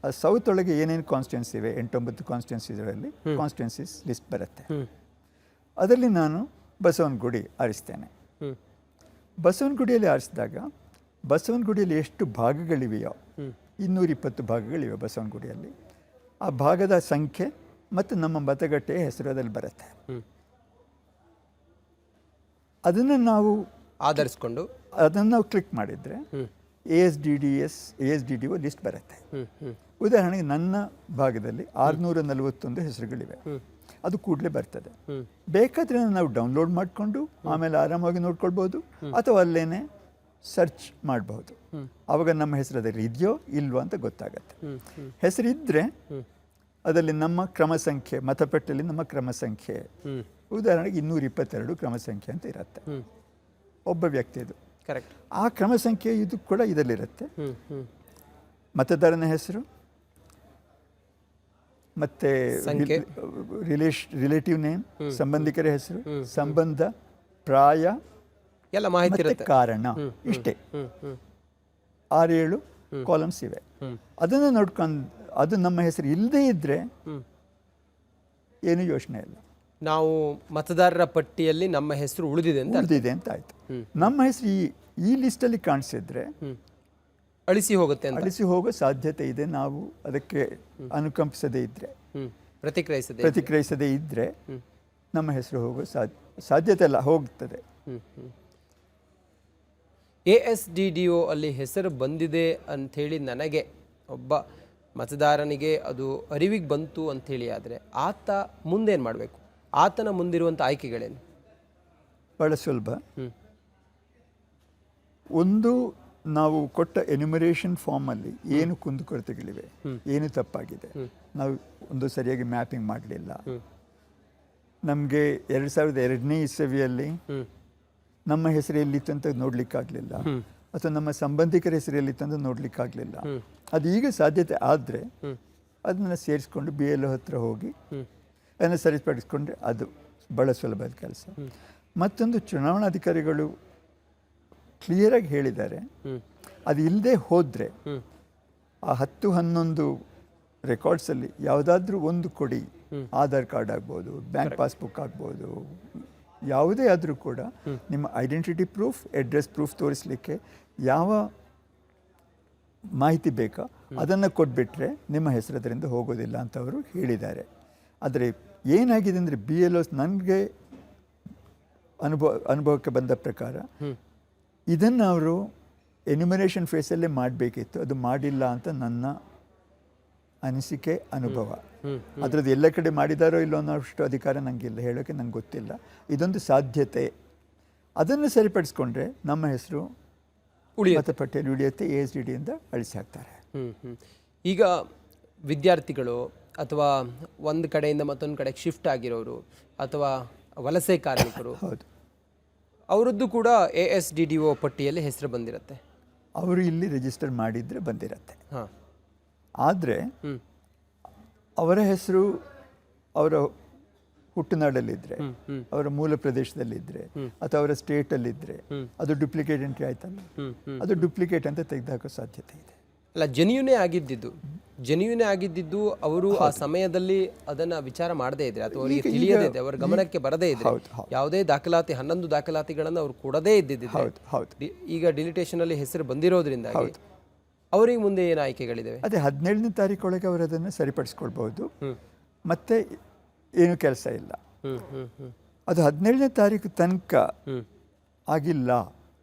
ಆ ಸೌತ್ ಒಳಗೆ ಏನೇನು ಕಾನ್ಸ್ಟಿಟ್ಯೂನ್ಸಿ ಇವೆ, 8-9 ಕಾನ್ಸ್ಟಿಟ್ಯೂನ್ಸಿಗಳಲ್ಲಿ ಕಾನ್ಸ್ಟಿಟ್ಯೂನ್ಸೀಸ್ ಲಿಸ್ಟ್ ಬರುತ್ತೆ. ಅದರಲ್ಲಿ ನಾನು ಬಸವನಗುಡಿ ಆರಿಸ್ತೇನೆ. ಬಸವನಗುಡಿಯಲ್ಲಿ ಆರಿಸಿದಾಗ ಬಸವನಗುಡಿಯಲ್ಲಿ ಎಷ್ಟು ಭಾಗಗಳಿವೆಯೋ, 220 ಭಾಗಗಳಿವೆ ಬಸವನಗುಡಿಯಲ್ಲಿ. ಆ ಭಾಗದ ಸಂಖ್ಯೆ ಮತ್ತು ನಮ್ಮ ಮತಗಟ್ಟೆಯ ಹೆಸರು ಅದರಲ್ಲಿ ಬರುತ್ತೆ. ಅದನ್ನು ನಾವು ಆಧರಿಸ್ಕೊಂಡು ಅದನ್ನು ನಾವು ಕ್ಲಿಕ್ ಮಾಡಿದರೆ ASDDO ಲಿಸ್ಟ್ ಬರುತ್ತೆ. ಉದಾಹರಣೆಗೆ ನನ್ನ ಭಾಗದಲ್ಲಿ 641 ಹೆಸರುಗಳಿವೆ, ಅದು ಕೂಡಲೇ ಬರ್ತದೆ. ಬೇಕಾದರೆ ನಾವು ಡೌನ್ಲೋಡ್ ಮಾಡಿಕೊಂಡು ಆಮೇಲೆ ಆರಾಮಾಗಿ ನೋಡ್ಕೊಳ್ಬೋದು, ಅಥವಾ ಅಲ್ಲೇನೆ ಸರ್ಚ್ ಮಾಡಬಹುದು. ಆವಾಗ ನಮ್ಮ ಹೆಸರು ಅದರಲ್ಲಿ ಇದೆಯೋ ಇಲ್ವೋ ಅಂತ ಗೊತ್ತಾಗತ್ತೆ. ಹೆಸರಿದ್ದರೆ ಅದರಲ್ಲಿ ನಮ್ಮ ಕ್ರಮ ಸಂಖ್ಯೆ, ಮತಪಟ್ಟಿಯಲ್ಲಿ ನಮ್ಮ ಕ್ರಮ ಸಂಖ್ಯೆ, ಉದಾಹರಣೆಗೆ 222 ಕ್ರಮ ಸಂಖ್ಯೆ ಅಂತ ಇರುತ್ತೆ ಒಬ್ಬ ವ್ಯಕ್ತಿದು. ಕರೆಕ್ಟ್. ಆ ಕ್ರಮ ಸಂಖ್ಯೆ ಇದು ಕೂಡ ಇದರಲ್ಲಿರುತ್ತೆ. ಮತದಾರನ ಹೆಸರು, ಮತ್ತೆ ರಿಲೇಟಿವ್ ನೇಮ್, ಸಂಬಂಧಿಕರ ಹೆಸರು, ಸಂಬಂಧ, ಪ್ರಾಯ, ಎಲ್ಲ ಮಾಹಿತಿ ಇರುತ್ತೆ, ಕಾರಣ, ಇಷ್ಟೇ 6-7 ಕಾಲಮ್ಸ್ ಇವೆ. ಅದನ್ನು ನೋಡ್ಕೊಂಡು ಅದು ನಮ್ಮ ಹೆಸರು ಇಲ್ಲದೇ ಇದ್ದರೆ ಏನೂ ಯೋಚನೆ ಇಲ್ಲ. ನಾವು ಮತದಾರರ ಪಟ್ಟಿಯಲ್ಲಿ ನಮ್ಮ ಹೆಸರು ಉಳಿದಿದೆ ಅಂತ ಆಯ್ತು. ನಮ್ಮ ಹೆಸರು ಈ ಲಿಸ್ಟಲ್ಲಿ ಕಾಣಿಸಿದ್ರೆ ಅಳಿಸಿ ಹೋಗುತ್ತೆ ಅಂತ, ಅಳಿಸಿ ಹೋಗೋ ಸಾಧ್ಯತೆ ಇದೆ. ನಾವು ಅದಕ್ಕೆ ಅನುಕಂಪಿಸದೇ ಇದ್ದರೆ, ಪ್ರತಿಕ್ರಿಯಿಸದೇ ಇದ್ದರೆ ನಮ್ಮ ಹೆಸರು ಹೋಗೋ ಸಾಧ್ಯತೆ ಇಲ್ಲ, ಹೋಗ್ತದೆ. ASDDO ಅಲ್ಲಿ ಹೆಸರು ಬಂದಿದೆ ಅಂಥೇಳಿ ನನಗೆ ಒಬ್ಬ ಮತದಾರನಿಗೆ ಅದು ಅರಿವಿಗೆ ಬಂತು ಅಂಥೇಳಿ ಆದರೆ ಆತ ಮುಂದೇನು ಮಾಡಬೇಕು? ಆತನ ಮುಂದಿರುವಂಥ ಆಯ್ಕೆಗಳೇನು? ಬಹಳ ಸುಲಭ. ಒಂದು, ನಾವು ಕೊಟ್ಟ ಎನ್ಯುಮರೇಷನ್ ಫಾರ್ಮಲ್ಲಿ ಏನು ಕುಂದುಕೊರತೆಗಳಿವೆ, ಏನು ತಪ್ಪಾಗಿದೆ, ನಾವು ಒಂದು ಸರಿಯಾಗಿ ಮ್ಯಾಪಿಂಗ್ ಮಾಡಲಿಲ್ಲ, ನಮಗೆ 2002ನೇ ಇಸವಿಯಲ್ಲಿ ನಮ್ಮ ಹೆಸರು ಎಲ್ಲಿತ್ತು ಅಂತ ನೋಡ್ಲಿಕ್ಕಾಗಲಿಲ್ಲ, ಅಥವಾ ನಮ್ಮ ಸಂಬಂಧಿಕರ ಹೆಸರು ಎಲ್ಲಿತ್ತು ಅಂತ ನೋಡ್ಲಿಕ್ಕಾಗಲಿಲ್ಲ, ಅದು ಈಗ ಸಾಧ್ಯತೆ ಆದರೆ ಅದನ್ನು ಸೇರಿಸ್ಕೊಂಡು BLO ಹತ್ರ ಹೋಗಿ ಅದನ್ನು ಸರಿಪಡಿಸ್ಕೊಂಡ್ರೆ ಅದು ಭಾಳ ಸುಲಭದ ಕೆಲಸ. ಮತ್ತೊಂದು ಚುನಾವಣಾಧಿಕಾರಿಗಳು ಕ್ಲಿಯರಾಗಿ ಹೇಳಿದ್ದಾರೆ, ಅದು ಇಲ್ಲದೆ ಹೋದರೆ ಆ 10-11 ರೆಕಾರ್ಡ್ಸಲ್ಲಿ ಯಾವುದಾದ್ರೂ ಒಂದು ಕೊಡಿ, ಆಧಾರ್ ಕಾರ್ಡ್ ಆಗ್ಬೋದು, ಬ್ಯಾಂಕ್ ಪಾಸ್ಬುಕ್ ಆಗ್ಬೋದು, ಯಾವುದೇ ಆದರೂ ಕೂಡ ನಿಮ್ಮ ಐಡೆಂಟಿಟಿ ಪ್ರೂಫ್, ಅಡ್ರೆಸ್ ಪ್ರೂಫ್ ತೋರಿಸಲಿಕ್ಕೆ ಯಾವ ಮಾಹಿತಿ ಬೇಕೋ ಅದನ್ನು ಕೊಟ್ಬಿಟ್ರೆ ನಿಮ್ಮ ಹೆಸರು ಅದರಿಂದ ಹೋಗೋದಿಲ್ಲ ಅಂತ ಅವರು ಹೇಳಿದ್ದಾರೆ. ಆದರೆ ಏನಾಗಿದೆ ಅಂದರೆ BLOs ನನಗೆ ಅನುಭವಕ್ಕೆ ಬಂದ ಪ್ರಕಾರ ಇದನ್ನು ಅವರು ಎನ್ಯುಮರೇಷನ್ ಫೇಸಲ್ಲೇ ಮಾಡಬೇಕಿತ್ತು, ಅದು ಮಾಡಿಲ್ಲ ಅಂತ ನನ್ನ ಅನಿಸಿಕೆ, ಅನುಭವ. ಅದರದ್ದು ಎಲ್ಲ ಕಡೆ ಮಾಡಿದಾರೋ ಇಲ್ಲೋ ಅನ್ನೋಷ್ಟು ಅಧಿಕಾರ ನನಗಿಲ್ಲ, ಹೇಳೋಕ್ಕೆ ನಂಗೆ ಗೊತ್ತಿಲ್ಲ. ಇದೊಂದು ಸಾಧ್ಯತೆ, ಅದನ್ನು ಸರಿಪಡಿಸ್ಕೊಂಡ್ರೆ ನಮ್ಮ ಹೆಸರು ಮತಪಟ್ಟಿಯಲ್ಲಿ ಉಳಿಯುತ್ತೆ, ASDDಯಿಂದ ಅಳಿಸಿ ಹಾಕ್ತಾರೆ. ಈಗ ವಿದ್ಯಾರ್ಥಿಗಳು ಅಥವಾ ಒಂದು ಕಡೆಯಿಂದ ಮತ್ತೊಂದು ಕಡೆಗೆ ಶಿಫ್ಟ್ ಆಗಿರೋರು ಅಥವಾ ವಲಸೆ ಕಾರ್ಮಿಕರು, ಹೌದು, ಅವರದ್ದು ಕೂಡ ASDDO ಪಟ್ಟಿಯಲ್ಲಿ ಹೆಸರು ಬಂದಿರುತ್ತೆ. ಅವರು ಇಲ್ಲಿ ರಿಜಿಸ್ಟರ್ ಮಾಡಿದರೆ ಬಂದಿರತ್ತೆ. ಹಾಂ, ಆದರೆ ಅವರ ಹೆಸರು ಅವರ ಹುಟ್ಟುನಾಡಲ್ಲಿದ್ದರೆ, ಅವರ ಮೂಲ ಪ್ರದೇಶದಲ್ಲಿದ್ದರೆ ಅಥವಾ ಅವರ ಸ್ಟೇಟಲ್ಲಿದ್ದರೆ ಅದು ಡುಪ್ಲಿಕೇಟ್ ಎಂಟ್ರಿ ಆಯ್ತಲ್ಲ, ಅದು ಡುಪ್ಲಿಕೇಟ್ ಅಂತ ತೆಗೆದುಹಾಕೋ ಸಾಧ್ಯತೆ ಇದೆ. ಅಲ್ಲ, ಜೆನ್ಯೂನೇ ಆಗಿದ್ದಿದ್ದು ಅವರು ಆ ಸಮಯದಲ್ಲಿ ಅದನ್ನ ವಿಚಾರ ಮಾಡದೇ ಇದ್ರೆ ಅಥವಾ ಅವರಿಗೆ ತಿಳಿಯದೇ ಇದ್ರೆ, ಅವರ ಗಮನಕ್ಕೆ ಬರದೇ ಇದ್ರೆ, ಯಾವುದೇ ದಾಖಲಾತಿ 11 ದಾಖಲಾತಿಗಳನ್ನು ಅವರು ಕೊಡದೇ ಇದ್ದಿದ್ದಿದೆ. ಈಗ ಡಿಲಿಟೇಷನ್ ಅಲ್ಲಿ ಹೆಸರು ಬಂದಿರೋದ್ರಿಂದಾಗಿ ಅವರಿಗೆ ಮುಂದೆ ಏನು ಆಯ್ಕೆಗಳಿವೆ? ಅದೇ 17ನೇ ತಾರೀಕೊಳಗೆ ಅವರು ಅದನ್ನು ಸರಿಪಡಿಸ್ಕೊಳ್ಬಹುದು. ಮತ್ತೆ ಏನು ಕೆಲಸ ಇಲ್ಲ. ಅದು 17ನೇ ತಾರೀಕು ತನಕ ಆಗಿಲ್ಲ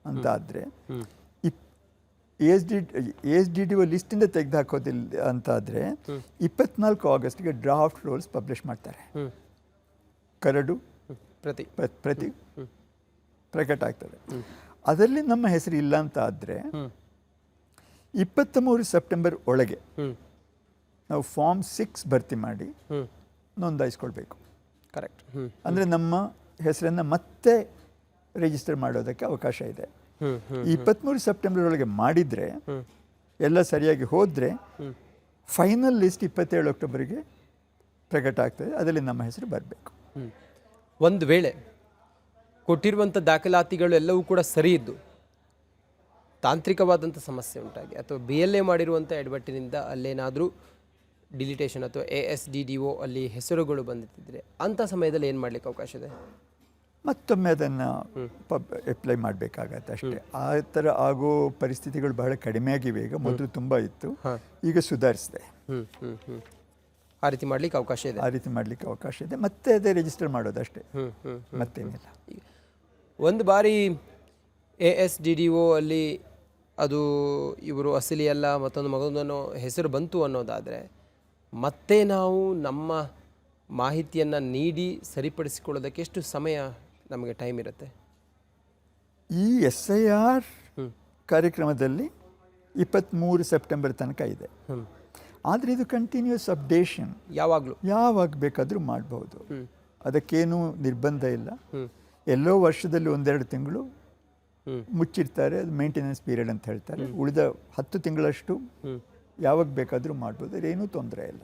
ಅಂತ ಆದರೆ ASDDO ಲಿಸ್ಟಿಂದ ತೆಗೆದುಹಾಕೋದಿಲ್ಲ ಅಂತಾದರೆ 24 ಆಗಸ್ಟ್ಗೆ ಡ್ರಾಫ್ಟ್ ರೂಲ್ಸ್ ಪಬ್ಲಿಷ್ ಮಾಡ್ತಾರೆ. ಕರಡು ಪ್ರತಿ ಪ್ರಕಟ ಆಗ್ತದೆ. ಅದರಲ್ಲಿ ನಮ್ಮ ಹೆಸರು ಇಲ್ಲ ಅಂತ ಆದರೆ 23 ಸೆಪ್ಟೆಂಬರ್ ಒಳಗೆ ನಾವು ಫಾರ್ಮ್ 6 ಭರ್ತಿ ಮಾಡಿ ನೋಂದಾಯಿಸ್ಕೊಳ್ಬೇಕು. ಕರೆಕ್ಟ್. ಅಂದರೆ ನಮ್ಮ ಹೆಸರನ್ನು ಮತ್ತೆ ರಿಜಿಸ್ಟರ್ ಮಾಡೋದಕ್ಕೆ ಅವಕಾಶ ಇದೆ. 23 ಸೆಪ್ಟೆಂಬರ್ ಒಳಗೆ ಮಾಡಿದರೆ, ಎಲ್ಲ ಸರಿಯಾಗಿ ಹೋದರೆ, ಫೈನಲ್ ಲಿಸ್ಟ್ 27 ಅಕ್ಟೋಬರ್ಗೆ ಪ್ರಕಟ ಆಗ್ತದೆ. ಅದರಲ್ಲಿ ನಮ್ಮ ಹೆಸರು ಬರಬೇಕು. ಒಂದು ವೇಳೆ ಕೊಟ್ಟಿರುವಂಥ ದಾಖಲಾತಿಗಳು ಎಲ್ಲವೂ ಕೂಡ ಸರಿ ಇದ್ದು ತಾಂತ್ರಿಕವಾದಂಥ ಸಮಸ್ಯೆ ಉಂಟಾಗಿ ಅಥವಾ BLA ಮಾಡಿರುವಂಥ ಎಡವಟ್ಟಿನಿಂದ ಅಲ್ಲೇನಾದರೂ ಡಿಲಿಟೇಷನ್ ಅಥವಾ ASDDO ಅಲ್ಲಿ ಹೆಸರುಗಳು ಬಂದಿದ್ದರೆ ಅಂಥ ಸಮಯದಲ್ಲಿ ಏನು ಮಾಡಲಿಕ್ಕೆ ಅವಕಾಶ ಇದೆ? ಮತ್ತೊಮ್ಮೆ ಅದನ್ನು ಅಪ್ಲೈ ಮಾಡಬೇಕಾಗತ್ತೆ ಅಷ್ಟೇ. ಆ ಥರ ಆಗೋ ಪರಿಸ್ಥಿತಿಗಳು ಬಹಳ ಕಡಿಮೆ ಆಗಿವೆ. ಈಗ ಮೊದಲು ತುಂಬ ಇತ್ತು, ಈಗ ಸುಧಾರಿಸಿದೆ. ಆ ರೀತಿ ಮಾಡಲಿಕ್ಕೆ ಅವಕಾಶ ಇದೆ. ಮತ್ತೆ ಅದೇ ರಿಜಿಸ್ಟರ್ ಮಾಡೋದಷ್ಟೇ, ಮತ್ತೇನಿಲ್ಲ. ಒಂದು ಬಾರಿ ASDDO ಅಲ್ಲಿ ಅದು ಇವರು ಅಸಲಿ ಅಲ್ಲ ಮತ್ತೊಂದು ಹೆಸರು ಬಂತು ಅನ್ನೋದಾದರೆ ಮತ್ತೆ ನಾವು ನಮ್ಮ ಮಾಹಿತಿಯನ್ನು ನೀಡಿ ಸರಿಪಡಿಸಿಕೊಳ್ಳೋದಕ್ಕೆ ಎಷ್ಟು ಸಮಯ ನಮಗೆ ಟೈಮ್ ಇರುತ್ತೆ? ಈ SIR ಕಾರ್ಯಕ್ರಮದಲ್ಲಿ 23 ಸೆಪ್ಟೆಂಬರ್ ತನಕ ಇದೆ. ಆದರೆ ಇದು ಕಂಟಿನ್ಯೂಸ್ ಅಪ್ಡೇಷನ್, ಯಾವಾಗ ಬೇಕಾದರೂ ಮಾಡಬಹುದು. ಅದಕ್ಕೇನು ನಿರ್ಬಂಧ ಇಲ್ಲ. ಎಲ್ಲೋ ವರ್ಷದಲ್ಲಿ 1-2 ತಿಂಗಳು ಮುಚ್ಚಿರ್ತಾರೆ, ಅದು ಮೇಂಟೆನೆನ್ಸ್ ಪೀರಿಯಡ್ ಅಂತ ಹೇಳ್ತಾರೆ. ಉಳಿದ 10 ತಿಂಗಳಷ್ಟು ಯಾವಾಗ ಬೇಕಾದರೂ ಮಾಡ್ಬೋದು, ಅದೇನೂ ತೊಂದರೆ ಇಲ್ಲ.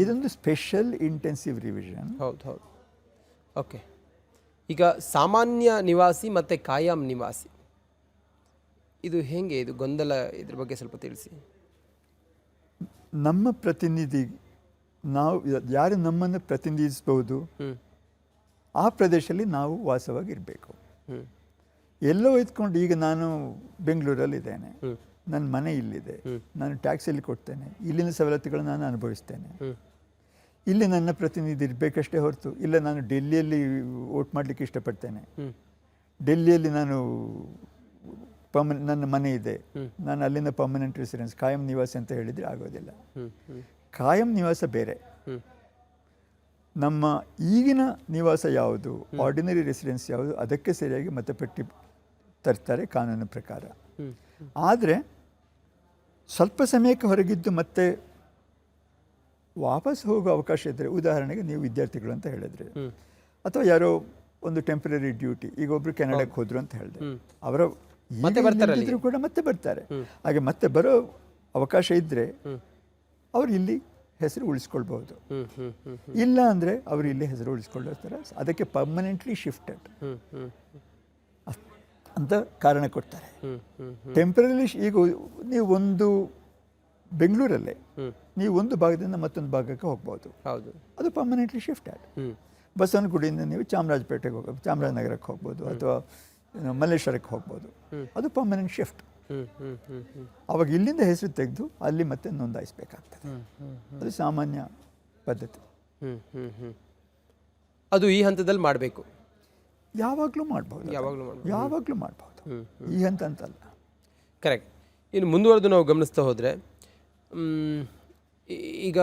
ಇದೊಂದು ಸ್ಪೆಷಲ್ ಇಂಟೆನ್ಸಿವ್ ರಿವಿಷನ್. ಹೌದು. ಓಕೆ, ಈಗ ಸಾಮಾನ್ಯ ನಿವಾಸಿ ಮತ್ತು ಕಾಯಂ ನಿವಾಸಿ ಇದು ಹೇಗೆ, ಇದು ಗೊಂದಲ, ಇದ್ರ ಬಗ್ಗೆ ಸ್ವಲ್ಪ ತಿಳಿಸಿ. ನಮ್ಮ ಪ್ರತಿನಿಧಿ, ನಾವು ಯಾರು ನಮ್ಮನ್ನು ಪ್ರತಿನಿಧಿಸಬಹುದು ಆ ಪ್ರದೇಶದಲ್ಲಿ ನಾವು ವಾಸವಾಗಿರಬೇಕು. ಎಲ್ಲೋ ಇದ್ಕೊಂಡು, ಈಗ ನಾನು ಬೆಂಗಳೂರಲ್ಲಿದ್ದೇನೆ, ನನ್ನ ಮನೆ ಇಲ್ಲಿದೆ, ನಾನು ಟ್ಯಾಕ್ಸಲ್ಲಿ ಕೊಡ್ತೇನೆ, ಇಲ್ಲಿನ ಸವಲತ್ತುಗಳನ್ನು ನಾನು ಅನುಭವಿಸ್ತೇನೆ, ಇಲ್ಲಿ ನನ್ನ ಪ್ರತಿನಿಧಿ ಇರಬೇಕಷ್ಟೇ ಹೊರತು, ಇಲ್ಲ ನಾನು ಡೆಲ್ಲಿಯಲ್ಲಿ ವೋಟ್ ಮಾಡಲಿಕ್ಕೆ ಇಷ್ಟಪಡ್ತೇನೆ, ಡೆಲ್ಲಿಯಲ್ಲಿ ನಾನು ನನ್ನ ಮನೆ ಇದೆ, ನಾನು ಅಲ್ಲಿನ ಪರ್ಮನೆಂಟ್ ರೆಸಿಡೆನ್ಸ್, ಕಾಯಂ ನಿವಾಸ ಅಂತ ಹೇಳಿದರೆ ಆಗೋದಿಲ್ಲ. ಕಾಯಂ ನಿವಾಸ ಬೇರೆ, ನಮ್ಮ ಈಗಿನ ನಿವಾಸ ಯಾವುದು, ಆರ್ಡಿನರಿ ರೆಸಿಡೆನ್ಸ್ ಯಾವುದು, ಅದಕ್ಕೆ ಸರಿಯಾಗಿ ಮತಪಟ್ಟಿ ತರ್ತಾರೆ ಕಾನೂನು ಪ್ರಕಾರ. ಆದರೆ ಸ್ವಲ್ಪ ಸಮಯಕ್ಕೆ ಹೊರಗಿದ್ದು ಮತ್ತೆ ವಾಪಸ್ ಹೋಗೋ ಅವಕಾಶ ಇದ್ದರೆ, ಉದಾಹರಣೆಗೆ ನೀವು ವಿದ್ಯಾರ್ಥಿಗಳು ಅಂತ ಹೇಳಿದ್ರೆ, ಅಥವಾ ಯಾರೋ ಒಂದು ಟೆಂಪರರಿ ಡ್ಯೂಟಿ, ಈಗ ಒಬ್ರು ಕೆನಡಾಕ್ಕೆ ಹೋದ್ರು ಅಂತ ಹೇಳಿದೆ, ಅವರ ಇದ್ರೂ ಕೂಡ ಮತ್ತೆ ಬರ್ತಾರೆ. ಹಾಗೆ ಮತ್ತೆ ಬರೋ ಅವಕಾಶ ಇದ್ದರೆ ಅವ್ರು ಇಲ್ಲಿ ಹೆಸರು ಉಳಿಸ್ಕೊಳ್ಬಹುದು. ಹ್ಮ್ ಹ್ಮ್ ಹ್ಮ್ ಇಲ್ಲ ಅಂದರೆ ಅವರು ಇಲ್ಲೇ ಹೆಸರು ಉಳಿಸ್ಕೊಳ್ಳೋತಾರೆ. ಅದಕ್ಕೆ ಪರ್ಮನೆಂಟ್ಲಿ ಶಿಫ್ಟೆಡ್ ಹ್ಮ್ ಹ್ಮ್ ಅಂತ ಕಾರಣ ಕೊಡ್ತಾರೆ. ಹ್ಮ್ ಹ್ಮ್ ಟೆಂಪರಲಿ ಈಗ ನೀವು ಒಂದು ಬೆಂಗಳೂರಲ್ಲೇ ಹ್ಮ್ ನೀವು ಒಂದು ಭಾಗದಿಂದ ಮತ್ತೊಂದು ಭಾಗಕ್ಕೆ ಹೋಗ್ಬೋದು. ಹೌದು. ಅದು ಪರ್ಮನೆಂಟ್ಲಿ ಶಿಫ್ಟೆಡ್. ಹ್ಮ್ ಬಸವನಗುಡಿಯಿಂದ ನೀವು ಚಾಮರಾಜಪೇಟೆಗೆ ಹೋಗ್ಬೋದು, ಚಾಮರಾಜನಗರಕ್ಕೆ ಹೋಗ್ಬೋದು, ಅಥವಾ ಮಲ್ಲೇಶ್ವರಕ್ಕೆ ಹೋಗ್ಬೋದು. ಅದು ಪರ್ಮನೆಂಟ್ ಶಿಫ್ಟ್. ಹ್ಮ್ ಹ್ಮ್ ಹ್ಮ್ ಹ್ಮ್ ಅವಾಗ ಇಲ್ಲಿಂದ ಹೆಸರು ತೆಗೆದು ಅಲ್ಲಿ ಮತ್ತೆ ನೋಂದಾಯಿಸಬೇಕಾಗ್ತದೆ. ಅದು ಸಾಮಾನ್ಯ ಪದ್ಧತಿ. ಹ್ಮ್ ಹ್ಮ್ ಹ್ಮ್ ಅದು ಈ ಹಂತದಲ್ಲಿ ಮಾಡಬೇಕು. ಯಾವಾಗಲೂ ಮಾಡ್ಬೋದು, ಯಾವಾಗಲೂ ಮಾಡಬೇಕು. ಯಾವಾಗಲೂ ಮಾಡ್ಬೋದು. ಈ ಹಂತ ಅಂತಲ್ಲ. ಕರೆಕ್ಟ್. ಇನ್ನು ಮುಂದುವರೆದು ನಾವು ಗಮನಿಸ್ತಾ ಹೋದರೆ ಈಗ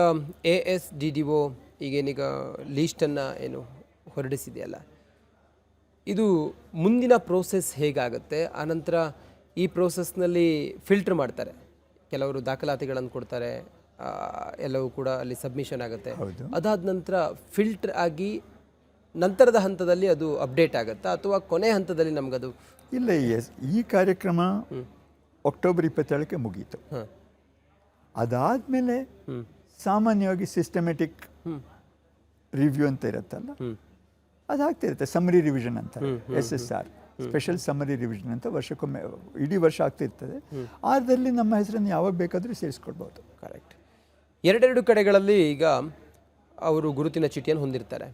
ASDDO ಈಗೇನೀಗ ಲೀಸ್ಟನ್ನು ಏನು ಹೊರಡಿಸಿದೆಯಲ್ಲ, ಇದು ಮುಂದಿನ ಪ್ರೋಸೆಸ್ ಹೇಗಾಗುತ್ತೆ? ಆನಂತರ ಈ ಪ್ರೋಸೆಸ್ನಲ್ಲಿ ಫಿಲ್ಟರ್ ಮಾಡ್ತಾರೆ, ಕೆಲವರು ದಾಖಲಾತಿಗಳನ್ನು ಕೊಡ್ತಾರೆ, ಎಲ್ಲವೂ ಕೂಡ ಅಲ್ಲಿ ಸಬ್ಮಿಷನ್ ಆಗುತ್ತೆ. ಅದಾದ ನಂತರ ಫಿಲ್ಟರ್ ಆಗಿ ನಂತರದ ಹಂತದಲ್ಲಿ ಅದು ಅಪ್ಡೇಟ್ ಆಗುತ್ತಾ ಅಥವಾ ಕೊನೆ ಹಂತದಲ್ಲಿ ನಮಗದು? ಇಲ್ಲ, ಈ ಕಾರ್ಯಕ್ರಮ ಅಕ್ಟೋಬರ್ 27ಕ್ಕೆ ಮುಗೀತು. ಅದಾದಮೇಲೆ ಸಾಮಾನ್ಯವಾಗಿ ಸಿಸ್ಟಮೆಟಿಕ್ ರಿವ್ಯೂ ಅಂತ ಇರುತ್ತಲ್ಲ, ಅದಾಗ್ತಿರುತ್ತೆ. ಸಮ್ಮರಿ ರಿವಿಷನ್ ಅಂತ, SSR, ಸ್ಪೆಷಲ್ ಸಮ್ಮರಿ ರಿವಿಷನ್ ಅಂತ ವರ್ಷಕ್ಕೊಮ್ಮೆ ಇಡೀ ವರ್ಷ ಆಗ್ತಿರ್ತದೆ. ಅದರಲ್ಲಿ ನಮ್ಮ ಹೆಸರನ್ನು ಯಾವಾಗ ಬೇಕಾದರೂ ಸೇರಿಸ್ಕೊಳ್ಬೋದು. ಕರೆಕ್ಟ್. ಎರಡೆರಡು ಕಡೆಗಳಲ್ಲಿ ಈಗ ಅವರು ಗುರುತಿನ ಚೀಟಿಯನ್ನು ಹೊಂದಿರ್ತಾರೆ.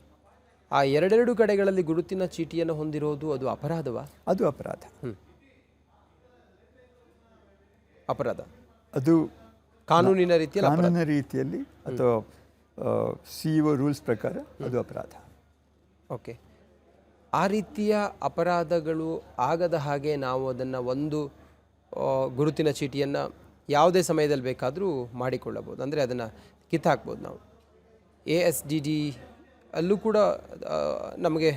ಆ ಎರಡೆರಡು ಕಡೆಗಳಲ್ಲಿ ಗುರುತಿನ ಚೀಟಿಯನ್ನು ಹೊಂದಿರೋದು ಅದು ಅಪರಾಧವಾ? ಅದು ಅಪರಾಧ. ಅಪರಾಧ. ಅದು ಕಾನೂನಿನ ರೀತಿಯಲ್ಲಿ ಅಥವಾ CEO ರೂಲ್ಸ್ ಪ್ರಕಾರ ಅದು ಅಪರಾಧ. ಓಕೆ. ಆ ರೀತಿಯ ಅಪರಾಧಗಳು ಆಗದ ಹಾಗೆ ನಾವು ಅದನ್ನು ಒಂದು ಗುರುತಿನ ಚೀಟಿಯನ್ನು ಯಾವುದೇ ಸಮಯದಲ್ಲಿ ಬೇಕಾದರೂ ಮಾಡಿಕೊಳ್ಳಬಹುದು. ಅಂದರೆ ಅದನ್ನು ಕಿತ್ತಾಕ್ಬೋದು ನಾವು. ASDD ಅಲ್ಲೂ ಕೂಡ ನಮಗೆ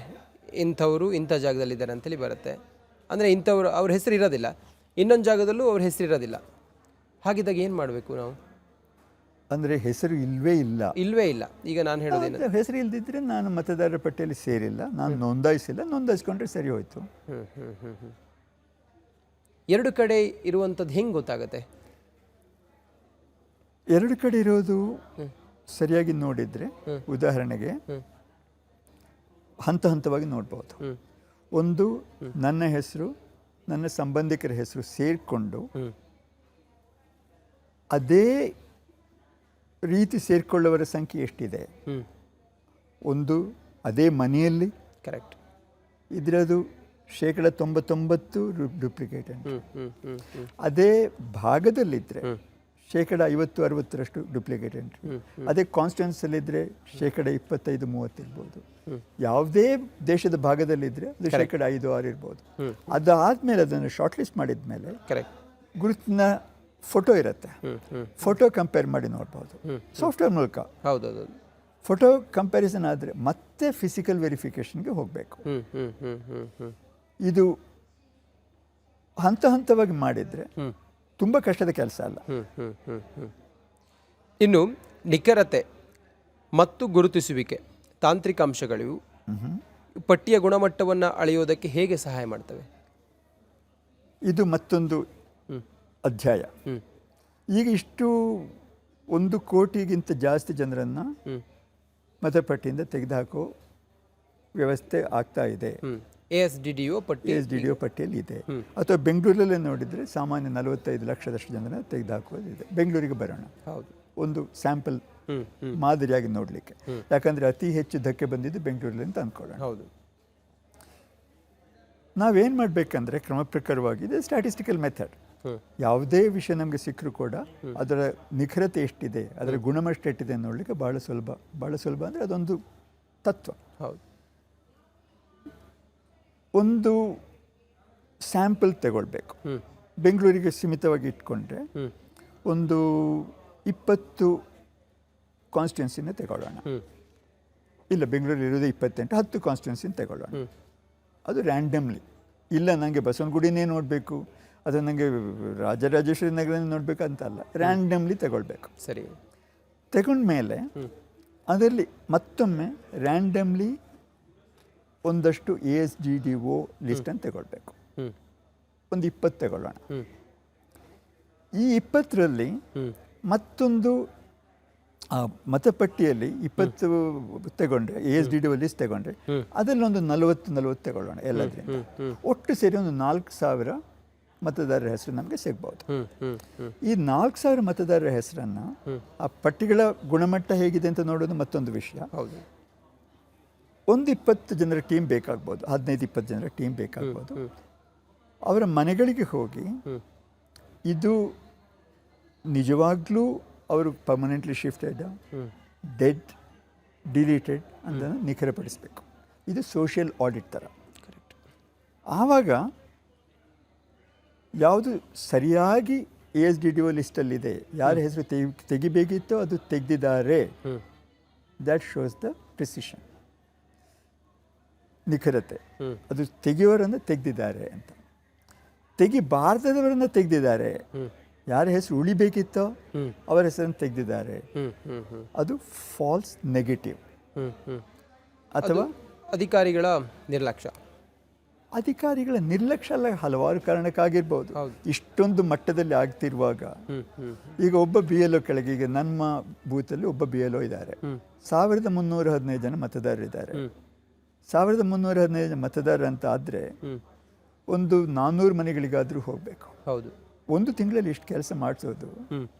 ಇಂಥವರು ಇಂಥ ಜಾಗದಲ್ಲಿದ್ದಾರೆ ಅಂತೇಳಿ ಬರುತ್ತೆ. ಅಂದರೆ ಇಂಥವ್ರು ಅವ್ರ ಹೆಸರು ಇರೋದಿಲ್ಲ, ಇನ್ನೊಂದು ಜಾಗದಲ್ಲೂ ಅವ್ರ ಹೆಸರು ಇರೋದಿಲ್ಲ. ಹಾಗಿದ್ದಾಗ ಏನು ಮಾಡಬೇಕು ನಾವು? ಅಂದರೆ ಹೆಸರು ಇಲ್ಲವೇ ಇಲ್ಲ. ಈಗ ನಾನು ಹೇಳೋದೇನು, ಹೆಸರು ಇಲ್ಲದಿದ್ದರೆ ನಾನು ಮತದಾರರ ಪಟ್ಟಿಯಲ್ಲಿ ಸೇರಿಲ್ಲ, ನಾನು ನೋಂದಾಯಿಸಿಲ್ಲ, ನೋಂದಾಯಿಸ್ಕೊಂಡ್ರೆ ಸರಿ ಹೋಯ್ತು. ಎರಡು ಕಡೆ ಇರುವಂಥದ್ದು ಹೆಂಗೆ ಗೊತ್ತಾಗುತ್ತೆ? ಎರಡು ಕಡೆ ಇರೋದು ಸರಿಯಾಗಿ ನೋಡಿದರೆ, ಉದಾಹರಣೆಗೆ ಹಂತ ಹಂತವಾಗಿ ನೋಡ್ಬೋದು. ಒಂದು, ನನ್ನ ಹೆಸರು ನನ್ನ ಸಂಬಂಧಿಕರ ಹೆಸರು ಸೇರಿಕೊಂಡು ಅದೇ ರೀತಿ ಸೇರಿಕೊಳ್ಳುವವರ ಸಂಖ್ಯೆ ಎಷ್ಟಿದೆ. ಒಂದು, ಅದೇ ಮನೆಯಲ್ಲಿ ಕರೆಕ್ಟ್ ಇದರದು 99% ಡೂಪ್ಲಿಕೇಟ್ ಅಂತ. ಅದೇ ಭಾಗದಲ್ಲಿದ್ದರೆ 50-60% ಡೂಪ್ಲಿಕೇಟ್ ಎಂಟ್ರಿ. ಅದೇ ಕಾನ್ಸ್ಟಿಟ್ಯೂನ್ಸಿಯಲ್ಲಿದ್ದರೆ 25-30 ಇರ್ಬೋದು. ಯಾವುದೇ ದೇಶದ ಭಾಗದಲ್ಲಿದ್ದರೆ ಅದು 5-6 ಇರ್ಬೋದು. ಅದಾದಮೇಲೆ ಅದನ್ನು ಶಾರ್ಟ್ ಲಿಸ್ಟ್ ಮಾಡಿದ ಮೇಲೆ ಗುರುತಿನ ಫೋಟೋ ಇರುತ್ತೆ, ಫೋಟೋ ಕಂಪೇರ್ ಮಾಡಿ ನೋಡ್ಬೋದು ಸಾಫ್ಟ್ವೇರ್ ಮೂಲಕ. ಹೌದೌದು. ಫೋಟೋ ಕಂಪ್ಯಾರಿಸನ್ ಆದರೆ ಮತ್ತೆ ಫಿಸಿಕಲ್ ವೆರಿಫಿಕೇಷನ್ಗೆ ಹೋಗಬೇಕು. ಇದು ಹಂತ ಹಂತವಾಗಿ ಮಾಡಿದರೆ ತುಂಬ ಕಷ್ಟದ ಕೆಲಸ ಅಲ್ಲ. ಇನ್ನು ನಿಖರತೆ ಮತ್ತು ಗುರುತಿಸುವಿಕೆ ತಾಂತ್ರಿಕ ಅಂಶಗಳು ಪಟ್ಟಿಯ ಗುಣಮಟ್ಟವನ್ನು ಅಳೆಯೋದಕ್ಕೆ ಹೇಗೆ ಸಹಾಯ ಮಾಡ್ತವೆ? ಇದು ಮತ್ತೊಂದು ಅಧ್ಯಾಯ. ಈಗ ಇಷ್ಟು 1 ಕೋಟಿಗಿಂತ ಜಾಸ್ತಿ ಜನರನ್ನು ಮತಪಟ್ಟಿಯಿಂದ ತೆಗೆದುಹಾಕೋ ವ್ಯವಸ್ಥೆ ಆಗ್ತಾ ಇದೆ. ASDDO ಪಟ್ಟಿಯಲ್ಲಿ ಇದೆ. ಅಥವಾ ಬೆಂಗಳೂರಲ್ಲೇ ನೋಡಿದರೆ ಸಾಮಾನ್ಯ 45 ಲಕ್ಷದಷ್ಟು ಜನರನ್ನು ತೆಗೆದುಹಾಕೋದಿದೆ. ಬೆಂಗಳೂರಿಗೆ ಬರೋಣ, ಒಂದು ಸ್ಯಾಂಪಲ್ ಮಾದರಿಯಾಗಿ ನೋಡಲಿಕ್ಕೆ. ಯಾಕಂದರೆ ಅತಿ ಹೆಚ್ಚು ಧಕ್ಕೆ ಬಂದಿದ್ದು ಬೆಂಗಳೂರಲ್ಲಿ ಅಂತ ಅಂದ್ಕೊಳ್ಳೋಣ. ಹೌದು. ನಾವೇನು ಮಾಡಬೇಕಂದ್ರೆ ಕ್ರಮ ಪ್ರಕಾರವಾಗಿ ಇದೆ ಸ್ಟ್ಯಾಟಿಸ್ಟಿಕಲ್ ಮೆಥಡ್. ಯಾವುದೇ ವಿಷಯ ನಮಗೆ ಸಿಕ್ಕರೂ ಕೂಡ ಅದರ ನಿಖರತೆ ಎಷ್ಟಿದೆ, ಅದರ ಗುಣಮಟ್ಟ ಎಷ್ಟಿದೆ ನೋಡಲಿಕ್ಕೆ ಭಾಳ ಸುಲಭ ಅಂದರೆ ಅದೊಂದು ತತ್ವ. ಹೌದು. ಒಂದು ಸ್ಯಾಂಪಲ್ ತಗೊಳ್ಬೇಕು. ಬೆಂಗಳೂರಿಗೆ ಸೀಮಿತವಾಗಿ ಇಟ್ಕೊಂಡ್ರೆ ಒಂದು 20 ಕಾನ್ಸ್ಟಿಟ್ಯೂನ್ಸಿನ ತಗೊಳ್ಳೋಣ. ಇಲ್ಲ, ಬೆಂಗಳೂರಲ್ಲಿ ಇರೋದೇ 28, 10 ಕಾನ್ಸ್ಟಿಟ್ಯೂನ್ಸಿನ ತಗೊಳ್ಳೋಣ. ಅದು ರ್ಯಾಂಡಮ್ಲಿ. ಇಲ್ಲ ನನಗೆ ಬಸವನಗುಡಿನೇ ನೋಡಬೇಕು, ಅದು ನನಗೆ ರಾಜರಾಜೇಶ್ವರಿ ನಗರನೇ ನೋಡಬೇಕು ಅಂತಲ್ಲ, ರ್ಯಾಂಡಮ್ಲಿ ತಗೊಳ್ಬೇಕು. ಸರಿ. ತಗೊಂಡ್ಮೇಲೆ ಅದರಲ್ಲಿ ಮತ್ತೊಮ್ಮೆ ರ್ಯಾಂಡಮ್ಲಿ ಒಂದಷ್ಟು ASDDO ಲಿಸ್ಟನ್ನು ತಗೊಳ್ಬೇಕು. ಒಂದು 20 ತಗೊಳ್ಳೋಣ. ಈ 20ರಲ್ಲಿ ಮತ್ತೊಂದು ಆ ಮತಪಟ್ಟಿಯಲ್ಲಿ 20 ತಗೊಂಡ್ರೆ ASDD ಲಿಸ್ಟ್ ತಗೊಂಡ್ರೆ ಅದರಲ್ಲಿ ಒಂದು 40 ತಗೊಳ್ಳೋಣ ಎಲ್ಲದರಿಂದ. ಒಟ್ಟು ಸೇರಿ ಒಂದು 4,000 ಮತದಾರರ ಹೆಸರು ನಮಗೆ ಸಿಗ್ಬೋದು. ಈ 4,000 ಮತದಾರರ ಹೆಸರನ್ನು ಆ ಪಟ್ಟಿಗಳ ಗುಣಮಟ್ಟ ಹೇಗಿದೆ ಅಂತ ನೋಡೋದು ಮತ್ತೊಂದು ವಿಷಯ. ಒಂದು 20 ಜನರ ಟೀಮ್ ಬೇಕಾಗ್ಬೋದು, 15-20 ಜನರ ಟೀಮ್ ಬೇಕಾಗ್ಬೋದು. ಅವರ ಮನೆಗಳಿಗೆ ಹೋಗಿ ಇದು ನಿಜವಾಗ್ಲೂ ಅವರು ಪರ್ಮನೆಂಟ್ಲಿ ಶಿಫ್ಟೆಡ್, ಡೆಡ್, ಡಿಲೀಟೆಡ್ ಅಂತ ನಿಖರಪಡಿಸಬೇಕು. ಇದು ಸೋಷಿಯಲ್ ಆಡಿಟ್ ಥರ. ಆವಾಗ ಯಾವುದು ಸರಿಯಾಗಿ ASDDO ಲಿಸ್ಟಲ್ಲಿದೆ, ಯಾರ ಹೆಸರು ತೆಗಿಬೇಕಿತ್ತೋ ಅದು ತೆಗೆದಿದ್ದಾರೆ, ದ್ಯಾಟ್ ಶೋಸ್ ದ ಪ್ರಿಸಿಷನ್, ನಿಖರತೆ. ಅದು ತೆಗೆಯೋರನ್ನು ತೆಗೆದಿದ್ದಾರೆ ಅಂತ. ತೆಗಿಬಾರ್ದವರನ್ನು ತೆಗೆದಿದ್ದಾರೆ, ಯಾರ ಹೆಸರು ಉಳಿಬೇಕಿತ್ತೋ ಅವರ ಹೆಸರನ್ನು ತೆಗೆದಿದ್ದಾರೆ, ಅದು ಫಾಲ್ಸ್ ನೆಗೆಟಿವ್. ಅಥವಾ ಅಧಿಕಾರಿಗಳ ನಿರ್ಲಕ್ಷ್ಯ. ಅಧಿಕಾರಿಗಳ ನಿರ್ಲಕ್ಷ್ಯ ಅಲ್ಲ, ಹಲವಾರು ಕಾರಣಕ್ಕಾಗಿರ್ಬೋದು. ಇಷ್ಟೊಂದು ಮಟ್ಟದಲ್ಲಿ ಆಗ್ತಿರುವಾಗ ಈಗ ಒಬ್ಬ BLO ಕೆಳಗೆ, ಈಗ ನಮ್ಮ ಬೂತಲ್ಲಿ ಒಬ್ಬ BLO ಇದ್ದಾರೆ, 1315 ಜನ ಮತದಾರರಿದ್ದಾರೆ. 1315 ಜನ ಮತದಾರರು ಅಂತ ಆದರೆ ಒಂದು 400 ಮನೆಗಳಿಗಾದರೂ ಹೋಗಬೇಕು. ಹೌದು, ಒಂದು ತಿಂಗಳಲ್ಲಿ ಇಷ್ಟು ಕೆಲಸ ಮಾಡಿಸೋದು,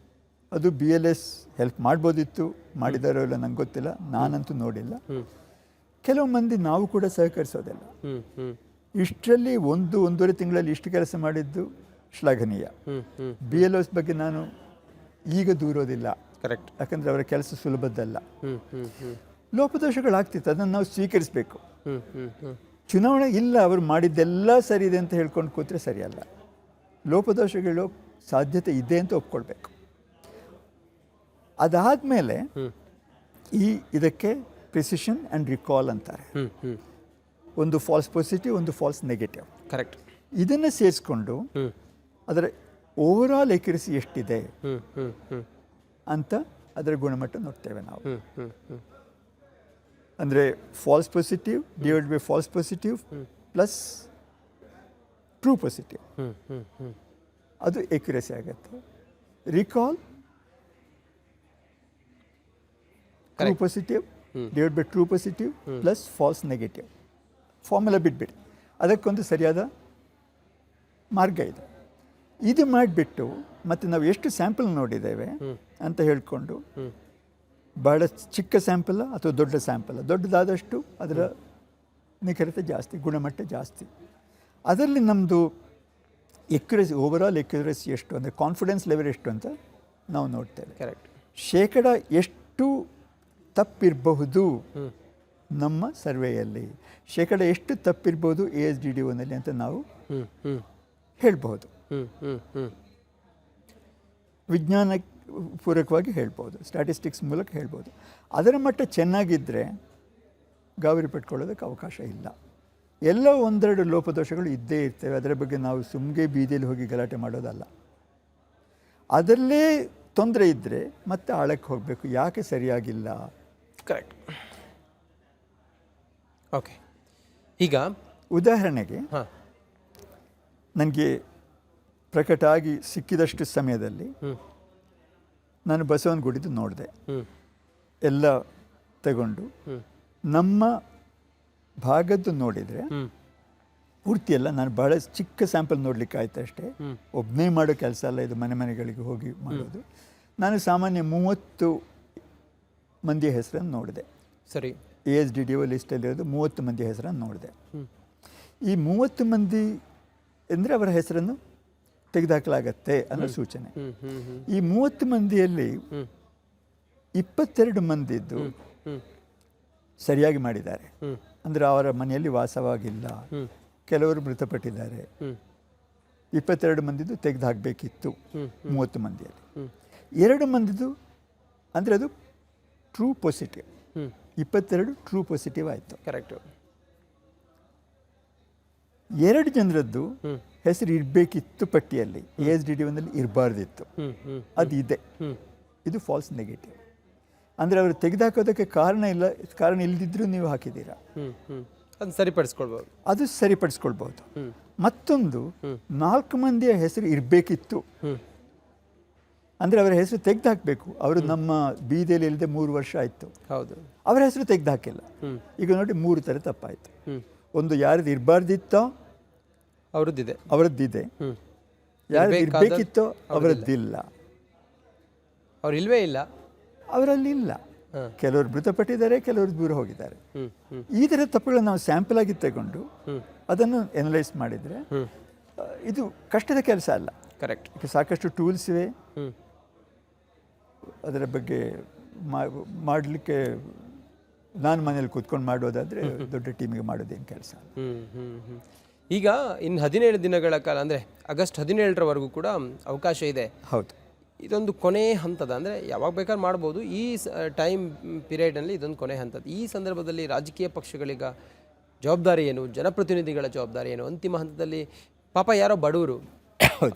ಅದು BLS ಹೆಲ್ಪ್ ಮಾಡ್ಬೋದಿತ್ತು, ಮಾಡಿದಾರೋ ಇಲ್ಲ ನಂಗೆ ಗೊತ್ತಿಲ್ಲ, ನಾನಂತೂ ನೋಡಿಲ್ಲ. ಕೆಲವು ಮಂದಿ ನಾವು ಕೂಡ ಸಹಕರಿಸೋದಿಲ್ಲ. ಇಷ್ಟರಲ್ಲಿ 1-1.5 ತಿಂಗಳಲ್ಲಿ ಇಷ್ಟು ಕೆಲಸ ಮಾಡಿದ್ದು ಶ್ಲಾಘನೀಯ. BLOs ಬಗ್ಗೆ ನಾನು ಈಗ ದೂರೋದಿಲ್ಲ, ಕರೆಕ್ಟ್, ಯಾಕಂದರೆ ಅವರ ಕೆಲಸ ಸುಲಭದ್ದಲ್ಲ. ಲೋಪದೋಷಗಳಾಗ್ತಿತ್ತು, ಅದನ್ನು ನಾವು ಸ್ವೀಕರಿಸಬೇಕು. ಚುನಾವಣೆ ಇಲ್ಲ, ಅವರು ಮಾಡಿದ್ದೆಲ್ಲ ಸರಿ ಇದೆ ಅಂತ ಹೇಳ್ಕೊಂಡು ಕೂತ್ರೆ ಸರಿಯಲ್ಲ. ಲೋಪದೋಷಗಳು ಸಾಧ್ಯತೆ ಇದೆ ಅಂತ ಒಪ್ಕೊಳ್ಬೇಕು. ಅದಾದಮೇಲೆ ಇದಕ್ಕೆ ಪ್ರಿಸಿಷನ್ ಆ್ಯಂಡ್ ರಿಕಾಲ್ ಅಂತಾರೆ. ಒಂದು ಫಾಲ್ಸ್ ಪಾಸಿಟಿವ್, ಒಂದು ಫಾಲ್ಸ್ ನೆಗೆಟಿವ್. ಕರೆಕ್ಟ್. ಇದನ್ನು ಸೇರಿಸ್ಕೊಂಡು ಅದರ ಓವರಾಲ್ ಎಕ್ಯುರಸಿ ಎಷ್ಟಿದೆ ಅಂತ ಅದರ ಗುಣಮಟ್ಟ ನೋಡ್ತೇವೆ ನಾವು. ಅಂದರೆ falls positive divide by falls positive plus true positive, ಅದು ಎಕ್ಯುರಸಿ ಆಗುತ್ತೆ. Recall true positive divide by true positive plus falls negative. Formula ಬಿಟ್ಬಿಡಿ, ಅದಕ್ಕೊಂದು ಸರಿಯಾದ ಮಾರ್ಗ ಇದೆ. ಇದು ಮಾಡಿಬಿಟ್ಟು ಮತ್ತು ನಾವು ಎಷ್ಟು ಸ್ಯಾಂಪಲ್ ನೋಡಿದ್ದೇವೆ ಅಂತ ಹೇಳಿಕೊಂಡು, ಬಹಳ ಚಿಕ್ಕ ಸ್ಯಾಂಪಲ್ ಅಥವಾ ದೊಡ್ಡ ಸ್ಯಾಂಪಲ್, ದೊಡ್ಡದಾದಷ್ಟು ಅದರ ನಿಖರತೆ ಜಾಸ್ತಿ, ಗುಣಮಟ್ಟ ಜಾಸ್ತಿ. ಅದರಲ್ಲಿ ನಮ್ಮದು ಎಕ್ಯುರಸಿ, ಓವರಾಲ್ ಎಕ್ಯುರಸಿ ಎಷ್ಟು ಅಂದರೆ ಕಾನ್ಫಿಡೆನ್ಸ್ ಲೆವೆಲ್ ಎಷ್ಟು ಅಂತ ನಾವು ನೋಡ್ತೇವೆ. ಕರೆಕ್ಟ್. ಶೇಕಡ ಎಷ್ಟು ತಪ್ಪಿರಬಹುದು ನಮ್ಮ ಸರ್ವೆಯಲ್ಲಿ, ಶೇಕಡ ಎಷ್ಟು ತಪ್ಪಿರ್ಬೋದು ASDDOನಲ್ಲಿ ಅಂತ ನಾವು ಹೇಳ್ಬಹುದು. ವಿಜ್ಞಾನ ಪೂರಕವಾಗಿ ಹೇಳ್ಬೋದು, ಸ್ಟ್ಯಾಟಿಸ್ಟಿಕ್ಸ್ ಮೂಲಕ ಹೇಳ್ಬೋದು. ಅದರ ಮಟ್ಟ ಚೆನ್ನಾಗಿದ್ದರೆ ಗಾಬರಿ ಪಟ್ಕೊಳ್ಳೋದಕ್ಕೆ ಅವಕಾಶ ಇಲ್ಲ. ಎಲ್ಲ ಒಂದೆರಡು ಲೋಪದೋಷಗಳು ಇದ್ದೇ ಇರ್ತವೆ, ಅದರ ಬಗ್ಗೆ ನಾವು ಸುಮ್ಮನೆ ಬೀದಿಯಲ್ಲಿ ಹೋಗಿ ಗಲಾಟೆ ಮಾಡೋದಲ್ಲ. ಅದರಲ್ಲೇ ತೊಂದರೆ ಇದ್ದರೆ ಮತ್ತೆ ಆಳಕ್ಕೆ ಹೋಗಬೇಕು, ಯಾಕೆ ಸರಿಯಾಗಿಲ್ಲ. ಕರೆಕ್ಟ್. ಓಕೆ. ಈಗ ಉದಾಹರಣೆಗೆ ನನಗೆ ಪ್ರಕಟ ಆಗಿ ಸಿಕ್ಕಿದಷ್ಟು ಸಮಯದಲ್ಲಿ ನಾನು ಬಸವನಗುಡಿದು ನೋಡಿದೆ, ಎಲ್ಲ ತಗೊಂಡು ನಮ್ಮ ಭಾಗದ್ದು ನೋಡಿದರೆ ಪೂರ್ತಿ ಎಲ್ಲ, ನಾನು ಭಾಳ ಚಿಕ್ಕ ಸ್ಯಾಂಪಲ್ ನೋಡಲಿಕ್ಕೆ ಆಯ್ತು ಅಷ್ಟೇ. ಒಬ್ಬನೇ ಮಾಡೋ ಕೆಲಸ ಅಲ್ಲ ಇದು, ಮನೆ ಮನೆಗಳಿಗೆ ಹೋಗಿ ಮಾಡೋದು. ನಾನು ಸಾಮಾನ್ಯ 30 ಮಂದಿಯ ಹೆಸರನ್ನು ನೋಡಿದೆ. ಸರಿ. ASDDO ಲಿಸ್ಟಲ್ಲಿರೋದು 30 ಮಂದಿಯ ಹೆಸರನ್ನು ನೋಡಿದೆ. ಈ 30 ಮಂದಿ ಅಂದರೆ ಅವರ ಹೆಸರನ್ನು ತೆಗೆದುಹಾಕಲಾಗತ್ತೆ ಅನ್ನೋ ಸೂಚನೆ. ಈ 30 ಮಂದಿಯಲ್ಲಿ 22 ಮಂದಿದ್ದು ಸರಿಯಾಗಿ ಮಾಡಿದ್ದಾರೆ, ಅಂದರೆ ಅವರ ಮನೆಯಲ್ಲಿ ವಾಸವಾಗಿಲ್ಲ, ಕೆಲವರು ಮೃತಪಟ್ಟಿದ್ದಾರೆ. 22 ಮಂದಿದ್ದು ತೆಗೆದು ಹಾಕಬೇಕಿತ್ತು 30 ಮಂದಿಯಲ್ಲಿ. 2 ಮಂದಿದ್ದು ಅಂದರೆ ಅದು ಟ್ರೂ ಪಾಸಿಟಿವ್, 22 ಟ್ರೂ ಪಾಸಿಟಿವ್ ಆಯಿತು. ಕರೆಕ್ಟು. 2 ಜನರದ್ದು ಹೆಸರು ಇರಬೇಕಿತ್ತು ಪಟ್ಟಿಯಲ್ಲಿ, ASDDOನಲ್ಲಿ ಇರಬಾರ್ದಿತ್ತು, ಅದು ಇದೆ. ಇದು ಫಾಲ್ಸ್ ನೆಗೆಟಿವ್. ಅಂದರೆ ಅವರು ತೆಗೆದುಹಾಕೋದಕ್ಕೆ ಕಾರಣ ಇಲ್ಲದಿದ್ದರೂ ನೀವು ಹಾಕಿದ್ದೀರಾ, ಅದು ಸರಿಪಡಿಸ್ಕೊಳ್ಬೋದು, ಅದು ಸರಿಪಡಿಸ್ಕೊಳ್ಬೋದು. ಮತ್ತೊಂದು 4 ಮಂದಿಯ ಹೆಸರು ಇರಬೇಕಿತ್ತು, ಅಂದರೆ ಅವರ ಹೆಸರು ತೆಗೆದು ಹಾಕಬೇಕು. ಅವರು ನಮ್ಮ ಬೀದಿಯಲ್ಲಿ ಇಲ್ಲದೆ 3 ವರ್ಷ ಆಯಿತು. ಹೌದು, ಅವರ ಹೆಸರು ತೆಗೆದು ಹಾಕಿಲ್ಲ. ಈಗ ನೋಡಿ 3 ಥರ ತಪ್ಪಾಯಿತು. ಒಂದು ಯಾರದ್ದು ಇರಬಾರ್ದಿತ್ತೋ ಅವರದ್ದಿದೆ, ಯಾರದ್ದು ಇರಬೇಕಿತ್ತೋ ಅವರದ್ದಿಲ್ಲ, ಅವ್ರು ಇಲ್ವೇ ಇಲ್ಲ, ಅವರಲ್ಲಿ ಇಲ್ಲ. ಕೆಲವರು ಮೃತಪಟ್ಟಿದ್ದಾರೆ, ಕೆಲವರು ದೂರ ಹೋಗಿದ್ದಾರೆ. ಈ ಥರ ತಪ್ಪುಗಳನ್ನು ನಾವು ಸ್ಯಾಂಪಲ್ ಆಗಿ ತಗೊಂಡು ಅದನ್ನು ಎನಲೈಸ್ ಮಾಡಿದರೆ ಇದು ಕಷ್ಟದ ಕೆಲಸ ಅಲ್ಲ. ಕರೆಕ್ಟ್. ಸಾಕಷ್ಟು ಟೂಲ್ಸ್ ಇವೆ. ಅದರ ಬಗ್ಗೆ ಮಾಡಲಿಕ್ಕೆ ನಾನು ಮನೇಲಿ ಕೂತ್ಕೊಂಡು ಮಾಡೋದಾದರೆ ದೊಡ್ಡ ಟೀಮಿಗೆ ಮಾಡೋದೇನು ಕೆಲಸ. ಈಗ ಇನ್ನು 17 ದಿನಗಳ ಕಾಲ, ಅಂದರೆ ಆಗಸ್ಟ್ 17ರವರೆಗೂ ಕೂಡ ಅವಕಾಶ ಇದೆ. ಹೌದು, ಇದೊಂದು ಕೊನೆ ಹಂತದ, ಅಂದರೆ ಯಾವಾಗ ಬೇಕಾದ್ರೂ ಮಾಡ್ಬೋದು. ಈ ಟೈಮ್ ಪೀರಿಯಡ್ನಲ್ಲಿ ಇದೊಂದು ಕೊನೆ ಹಂತದ. ಈ ಸಂದರ್ಭದಲ್ಲಿ ರಾಜಕೀಯ ಪಕ್ಷಗಳೀಗ ಜವಾಬ್ದಾರಿ ಏನು, ಜನಪ್ರತಿನಿಧಿಗಳ ಜವಾಬ್ದಾರಿ ಏನು? ಅಂತಿಮ ಹಂತದಲ್ಲಿ ಪಾಪ ಯಾರೋ ಬಡವರು,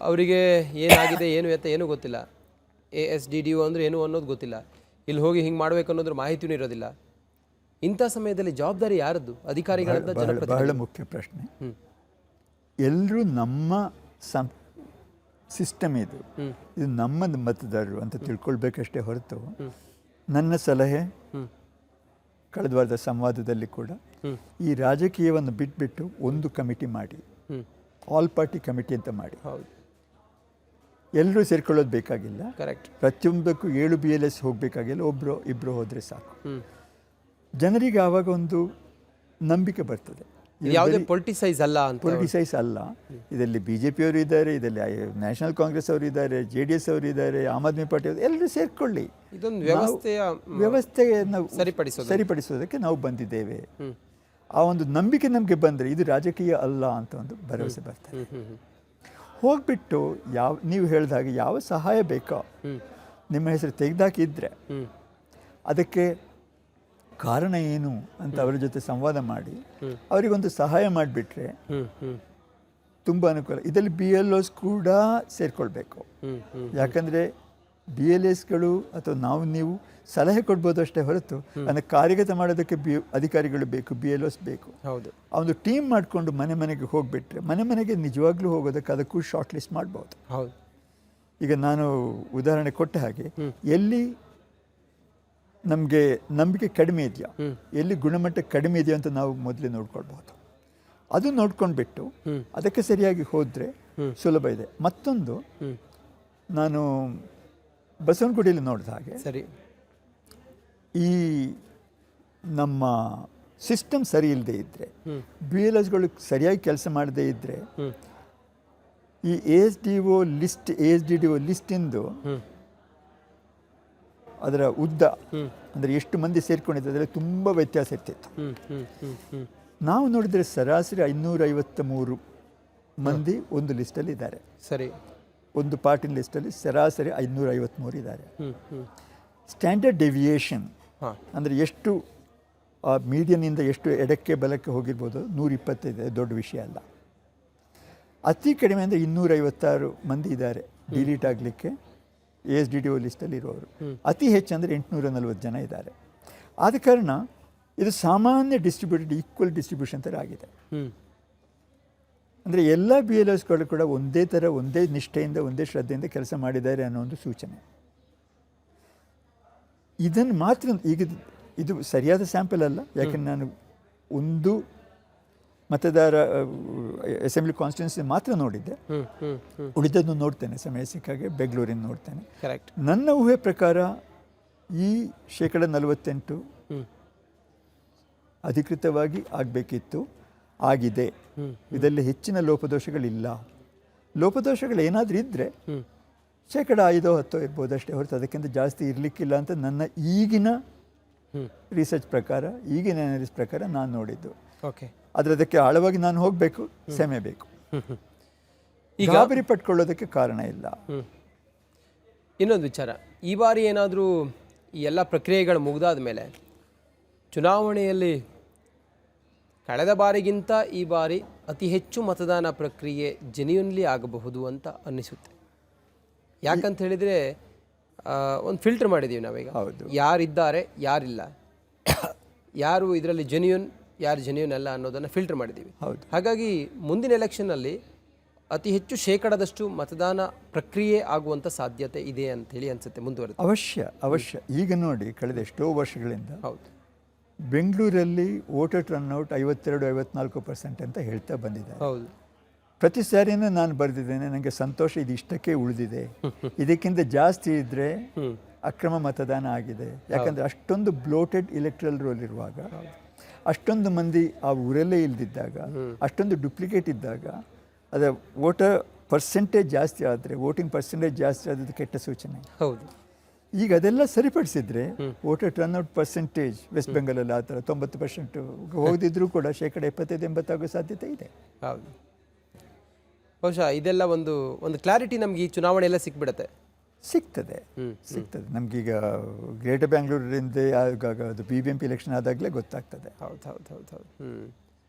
ಅವರಿಗೆ ಏನಾಗಿದೆ ಏನು ಎತ್ತ ಏನೂ ಗೊತ್ತಿಲ್ಲ. ASDDO ಅಂದರೆ ಏನು ಅನ್ನೋದು ಗೊತ್ತಿಲ್ಲ. ಇಲ್ಲಿ ಹೋಗಿ ಹಿಂಗೆ ಮಾಡಬೇಕು ಅನ್ನೋದ್ರ ಮಾಹಿತಿಯೂ ಇರೋದಿಲ್ಲ. ಇಂಥ ಸಮಯದಲ್ಲಿ ಜವಾಬ್ದಾರಿ ಯಾರದ್ದು? ಅಧಿಕಾರಿಗಳಂತ, ಬಹಳ ಮುಖ್ಯ ಪ್ರಶ್ನೆ. ಎಲ್ಲರೂ ನಮ್ಮ ಸಿಸ್ಟಮ್ ಇದು ನಮ್ಮ ಮತದಾರರು ಅಂತ ತಿಳ್ಕೊಳ್ಬೇಕಷ್ಟೇ ಹೊರತು, ನನ್ನ ಸಲಹೆ ಕಳೆದ ವಾರದ ಸಂವಾದದಲ್ಲಿ ಕೂಡ ಈ ರಾಜಕೀಯವನ್ನು ಬಿಟ್ಬಿಟ್ಟು ಒಂದು ಕಮಿಟಿ ಮಾಡಿ, ಆಲ್ ಪಾರ್ಟಿ ಕಮಿಟಿ ಅಂತ ಮಾಡಿ. ಎಲ್ಲರೂ ಸೇರ್ಕೊಳ್ಳೋದು ಬೇಕಾಗಿಲ್ಲ. ಕರೆಕ್ಟ್. ಪ್ರತಿಯೊಂದಕ್ಕೂ 7 BLS ಹೋಗಬೇಕಾಗಿಲ್ಲ, ಒಬ್ಬರು ಇಬ್ಬರು ಹೋದರೆ ಸಾಕು. ಜನರಿಗೆ ಆವಾಗ ಒಂದು ನಂಬಿಕೆ ಬರ್ತದೆ. ಯಾವುದೇ ಪೊಲಿಟಿಸೈಸ್ ಅಲ್ಲ ಅಂತ. ಪೊಲಿಟಿಸೈಸ್ ಅಲ್ಲ. ಇದರಲ್ಲಿ BJP ಅವರು ಇದ್ದಾರೆ, ಇದರಲ್ಲಿ ನ್ಯಾಷನಲ್ ಕಾಂಗ್ರೆಸ್ ಅವರು ಇದ್ದಾರೆ, JDS ಅವರು ಇದ್ದಾರೆ, ಆಮ್ ಆದ್ಮಿ ಪಾರ್ಟಿ ಅವರು, ಎಲ್ಲರೂ ಸೇರ್ಕೊಳ್ಳಿ. ಇದೊಂದು ವ್ಯವಸ್ಥೆಯನ್ನು ಸರಿಪಡಿಸೋದಕ್ಕೆ ನಾವು ಬಂದಿದ್ದೇವೆ. ಆ ಒಂದು ನಂಬಿಕೆ ನಮಗೆ ಬಂದರೆ ಇದು ರಾಜಕೀಯ ಅಲ್ಲ ಅಂತ ಒಂದು ಭರವಸೆ ಬರ್ತದೆ. ಹೋಗ್ಬಿಟ್ಟು ನೀವು ಹೇಳಿದ ಹಾಗೆ ಯಾವ ಸಹಾಯ ಬೇಕೋ ನಿಮ್ಮ ಹೆಸರು ತೆಗೆದಾಕಿದ್ರೆ ಅದಕ್ಕೆ ಕಾರಣ ಏನು ಅಂತ ಅವರ ಜೊತೆ ಸಂವಾದ ಮಾಡಿ ಅವರಿಗೊಂದು ಸಹಾಯ ಮಾಡಿಬಿಟ್ರೆ ತುಂಬ ಅನುಕೂಲ. ಇದರಲ್ಲಿ BLOs ಕೂಡ ಸೇರಿಕೊಳ್ಬೇಕು. ಯಾಕಂದರೆ BLSಗಳು ಅಥವಾ ನೀವು ಸಲಹೆ ಕೊಡ್ಬೋದು ಅಷ್ಟೇ ಹೊರತು ಅದನ್ನು ಕಾರ್ಯಗತ ಮಾಡೋದಕ್ಕೆ ಅಧಿಕಾರಿಗಳು ಬೇಕು, BLOs ಬೇಕು. ಹೌದು. ಆ ಒಂದು ಟೀಮ್ ಮಾಡಿಕೊಂಡು ಮನೆ ಮನೆಗೆ ಹೋಗಿಬಿಟ್ರೆ ಮನೆಗೆ ನಿಜವಾಗ್ಲೂ ಹೋಗೋದಕ್ಕೆ ಅದಕ್ಕೂ ಶಾರ್ಟ್ ಲಿಸ್ಟ್ ಮಾಡ್ಬೋದು. ಹೌದು. ಈಗ ನಾನು ಉದಾಹರಣೆ ಕೊಟ್ಟ ಹಾಗೆ ಎಲ್ಲಿ ನಮಗೆ ನಂಬಿಕೆ ಕಡಿಮೆ ಇದೆಯಾ, ಎಲ್ಲಿ ಗುಣಮಟ್ಟ ಕಡಿಮೆ ಇದೆಯಾ ಅಂತ ನಾವು ಮೊದಲೇ ನೋಡ್ಕೊಳ್ಬಹುದು. ಅದು ನೋಡ್ಕೊಂಡ್ಬಿಟ್ಟು ಅದಕ್ಕೆ ಸರಿಯಾಗಿ ಹೋದರೆ ಸುಲಭ ಇದೆ. ಮತ್ತೊಂದು, ನಾನು ಬಸವನಗುಡಿಯಲ್ಲಿ ನೋಡಿದ ಹಾಗೆ ಸರಿ, ಈ ನಮ್ಮ ಸಿಸ್ಟಮ್ ಸರಿ ಇಲ್ಲದೆ ಇದ್ದರೆ, BLSಗಳು ಸರಿಯಾಗಿ ಕೆಲಸ ಮಾಡದೇ ಇದ್ದರೆ, ಈ ASDDO ಲಿಸ್ಟಿಂದು ಅದರ ಉದ್ದ ಅಂದರೆ ಎಷ್ಟು ಮಂದಿ ಸೇರ್ಕೊಂಡಿದ್ದೆ ಅದರಲ್ಲಿ ತುಂಬ ವ್ಯತ್ಯಾಸ ಇರ್ತಿತ್ತು. ನಾವು ನೋಡಿದರೆ ಸರಾಸರಿ 553 ಮಂದಿ ಒಂದು ಲಿಸ್ಟಲ್ಲಿ ಇದ್ದಾರೆ. ಸರಿ. ಒಂದು ಪಾರ್ಟಿನ ಲಿಸ್ಟಲ್ಲಿ ಸರಾಸರಿ 553 ಇದ್ದಾರೆ. ಸ್ಟ್ಯಾಂಡರ್ಡ್ ಡೆವಿಯೇಷನ್ ಅಂದರೆ ಎಷ್ಟು ಆ ಮೀಡಿಯನ್ನಿಂದ ಎಷ್ಟು ಎಡಕ್ಕೆ ಬಲಕ್ಕೆ ಹೋಗಿರ್ಬೋದು 125 ದೊಡ್ಡ ವಿಷಯ ಅಲ್ಲ. ಅತಿ ಕಡಿಮೆ ಅಂದರೆ 256 ಮಂದಿ ಇದ್ದಾರೆ ಡಿಲೀಟ್ ಆಗಲಿಕ್ಕೆ ASDDO ಲಿಸ್ಟಲ್ಲಿ ಇರೋರು. ಅತಿ ಹೆಚ್ಚು ಅಂದರೆ 840 ಜನ ಇದ್ದಾರೆ. ಆದ ಕಾರಣ ಇದು ಸಾಮಾನ್ಯ ಡಿಸ್ಟ್ರಿಬ್ಯೂಟೆಡ್ ಈಕ್ವಲ್ ಡಿಸ್ಟ್ರಿಬ್ಯೂಷನ್ ಥರ ಆಗಿದೆ. ಅಂದರೆ ಎಲ್ಲ BLSಗಳು ಕೂಡ ಒಂದೇ ಥರ, ಒಂದೇ ನಿಷ್ಠೆಯಿಂದ, ಒಂದೇ ಶ್ರದ್ಧೆಯಿಂದ ಕೆಲಸ ಮಾಡಿದ್ದಾರೆ ಅನ್ನೋ ಒಂದು ಸೂಚನೆ. ಇದನ್ನು ಮಾತ್ರ ಈಗ ಇದು ಸರಿಯಾದ ಸ್ಯಾಂಪಲ್ ಅಲ್ಲ, ಯಾಕಂದ್ರೆ ನಾನು ಒಂದು ಮತದಾರ ಅಸೆಂಬ್ಲಿ ಕಾನ್ಸ್ಟಿಟ್ಯೂನ್ಸಿ ಮಾತ್ರ ನೋಡಿದ್ದೆ. ಉಳಿದನ್ನು ನೋಡ್ತೇನೆ, ಸಮಯ ಸಿಕ್ಕಾಗೆ ಬೆಂಗಳೂರಿನ ನೋಡ್ತೇನೆ. ನನ್ನ ಊಹೆ ಪ್ರಕಾರ ಈ 48% ಅಧಿಕೃತವಾಗಿ ಆಗಬೇಕಿತ್ತು, ಆಗಿದೆ. ಇದರಲ್ಲಿ ಹೆಚ್ಚಿನ ಲೋಪದೋಷಗಳಿಲ್ಲ. ಲೋಪದೋಷಗಳು ಏನಾದರೂ ಇದ್ದರೆ 5-10% ಇರ್ಬೋದು ಅಷ್ಟೇ ಹೊರತು ಅದಕ್ಕಿಂತ ಜಾಸ್ತಿ ಇರಲಿಕ್ಕಿಲ್ಲ ಅಂತ ನನ್ನ ಈಗಿನ ರಿಸರ್ಚ್ ಪ್ರಕಾರ, ಈಗಿನ ಅನಾಲಿಸಿಸ್ ಪ್ರಕಾರ ನಾನು ನೋಡಿದ್ದು. ಅದಕ್ಕೆ ಆಳವಾಗಿ ನಾನು ಹೋಗಬೇಕು, ಸಮಯ ಬೇಕು. ಗಾಬರಿ ಪಟ್ಕೊಳ್ಳೋದಕ್ಕೆ ಕಾರಣ ಇಲ್ಲ. ಇನ್ನೊಂದು ವಿಚಾರ, ಈ ಬಾರಿ ಏನಾದರೂ ಈ ಎಲ್ಲ ಪ್ರಕ್ರಿಯೆಗಳು ಮುಗಿದಾದ ಮೇಲೆ ಚುನಾವಣೆಯಲ್ಲಿ ಕಳೆದ ಬಾರಿಗಿಂತ ಈ ಬಾರಿ ಅತಿ ಹೆಚ್ಚು ಮತದಾನ ಪ್ರಕ್ರಿಯೆ ಜೆನ್ಯೂನ್ಲಿ ಆಗಬಹುದು ಅಂತ ಅನ್ನಿಸುತ್ತೆ. ಯಾಕಂತ ಹೇಳಿದರೆ ಒಂದು ಫಿಲ್ಟರ್ ಮಾಡಿದ್ದೀವಿ ನಾವೀಗ. ಯಾರಿದ್ದಾರೆ, ಯಾರಿಲ್ಲ, ಯಾರು ಇದರಲ್ಲಿ ಜೆನ್ಯೂನ್, ಯಾರು ಜೆನ್ಯೂನ್ ಅಲ್ಲ ಅನ್ನೋದನ್ನು ಫಿಲ್ಟರ್ ಮಾಡಿದ್ದೀವಿ. ಹಾಗಾಗಿ ಮುಂದಿನ ಎಲೆಕ್ಷನ್ನಲ್ಲಿ ಅತಿ ಹೆಚ್ಚು ಶೇಕಡದಷ್ಟು ಮತದಾನ ಪ್ರಕ್ರಿಯೆ ಆಗುವಂಥ ಸಾಧ್ಯತೆ ಇದೆ ಅಂತೇಳಿ ಅನ್ಸುತ್ತೆ ಮುಂದುವರೆದು. ಅವಶ್ಯ. ಈಗ ನೋಡಿ, ಕಳೆದ ಎಷ್ಟೋ ವರ್ಷಗಳಿಂದ ಹೌದು, ಬೆಂಗಳೂರಲ್ಲಿ ವೋಟರ್ ಟರ್ನ್ಔಟ್ 52-54% ಅಂತ ಹೇಳ್ತಾ ಬಂದಿದ್ದಾರೆ. ಹೌದು, ಪ್ರತಿ ಸಾರಿನೂ ನಾನು ಬರೆದಿದ್ದೇನೆ, ನನಗೆ ಸಂತೋಷ, ಇದು ಇಷ್ಟಕ್ಕೆ ಉಳಿದಿದೆ, ಇದಕ್ಕಿಂತ ಜಾಸ್ತಿ ಇದ್ದರೆ ಅಕ್ರಮ ಮತದಾನ ಆಗಿದೆ. ಯಾಕಂದರೆ ಅಷ್ಟೊಂದು ಬ್ಲೋಟೆಡ್ ಇಲೆಕ್ಟ್ರಲ್ ರೋಲ್ ಇರುವಾಗ, ಅಷ್ಟೊಂದು ಮಂದಿ ಆ ಊರಲ್ಲೇ ಇಲ್ದಿದ್ದಾಗ, ಅಷ್ಟೊಂದು ಡುಪ್ಲಿಕೇಟ್ ಇದ್ದಾಗ, ಅದ ವೋಟರ್ ಪರ್ಸೆಂಟೇಜ್ ಜಾಸ್ತಿ ಆದರೆ, ವೋಟಿಂಗ್ ಪರ್ಸೆಂಟೇಜ್ ಜಾಸ್ತಿ ಆದದ್ದು ಕೆಟ್ಟ ಸೂಚನೆ. ಹೌದು. ಈಗ ಅದೆಲ್ಲ ಸರಿಪಡಿಸಿದ್ರೆ ವೋಟರ್ ಟರ್ನ್ಔಟ್ ಪರ್ಸೆಂಟೇಜ್ ವೆಸ್ಟ್ ಬೆಂಗಾಲಲ್ಲಿ ಆ ಥರ 90% ಹೋಗದಿದ್ರೂ ಕೂಡ 75-80 ಆಗೋ ಸಾಧ್ಯತೆ ಇದೆ. ಹೌದು. ಬಹುಶಃ ಇದೆಲ್ಲ ಒಂದು ಕ್ಲಾರಿಟಿ ನಮ್ಗೆ ಈ ಚುನಾವಣೆ ಎಲ್ಲ ಸಿಗ್ತದೆ. ನಮಗೀಗ ಗ್ರೇಟರ್ ಬ್ಯಾಂಗ್ಳೂರಿಂದ ಅದು BBMP ಎಲೆಕ್ಷನ್ ಆದಾಗಲೇ ಗೊತ್ತಾಗ್ತದೆ. ಹೌದು.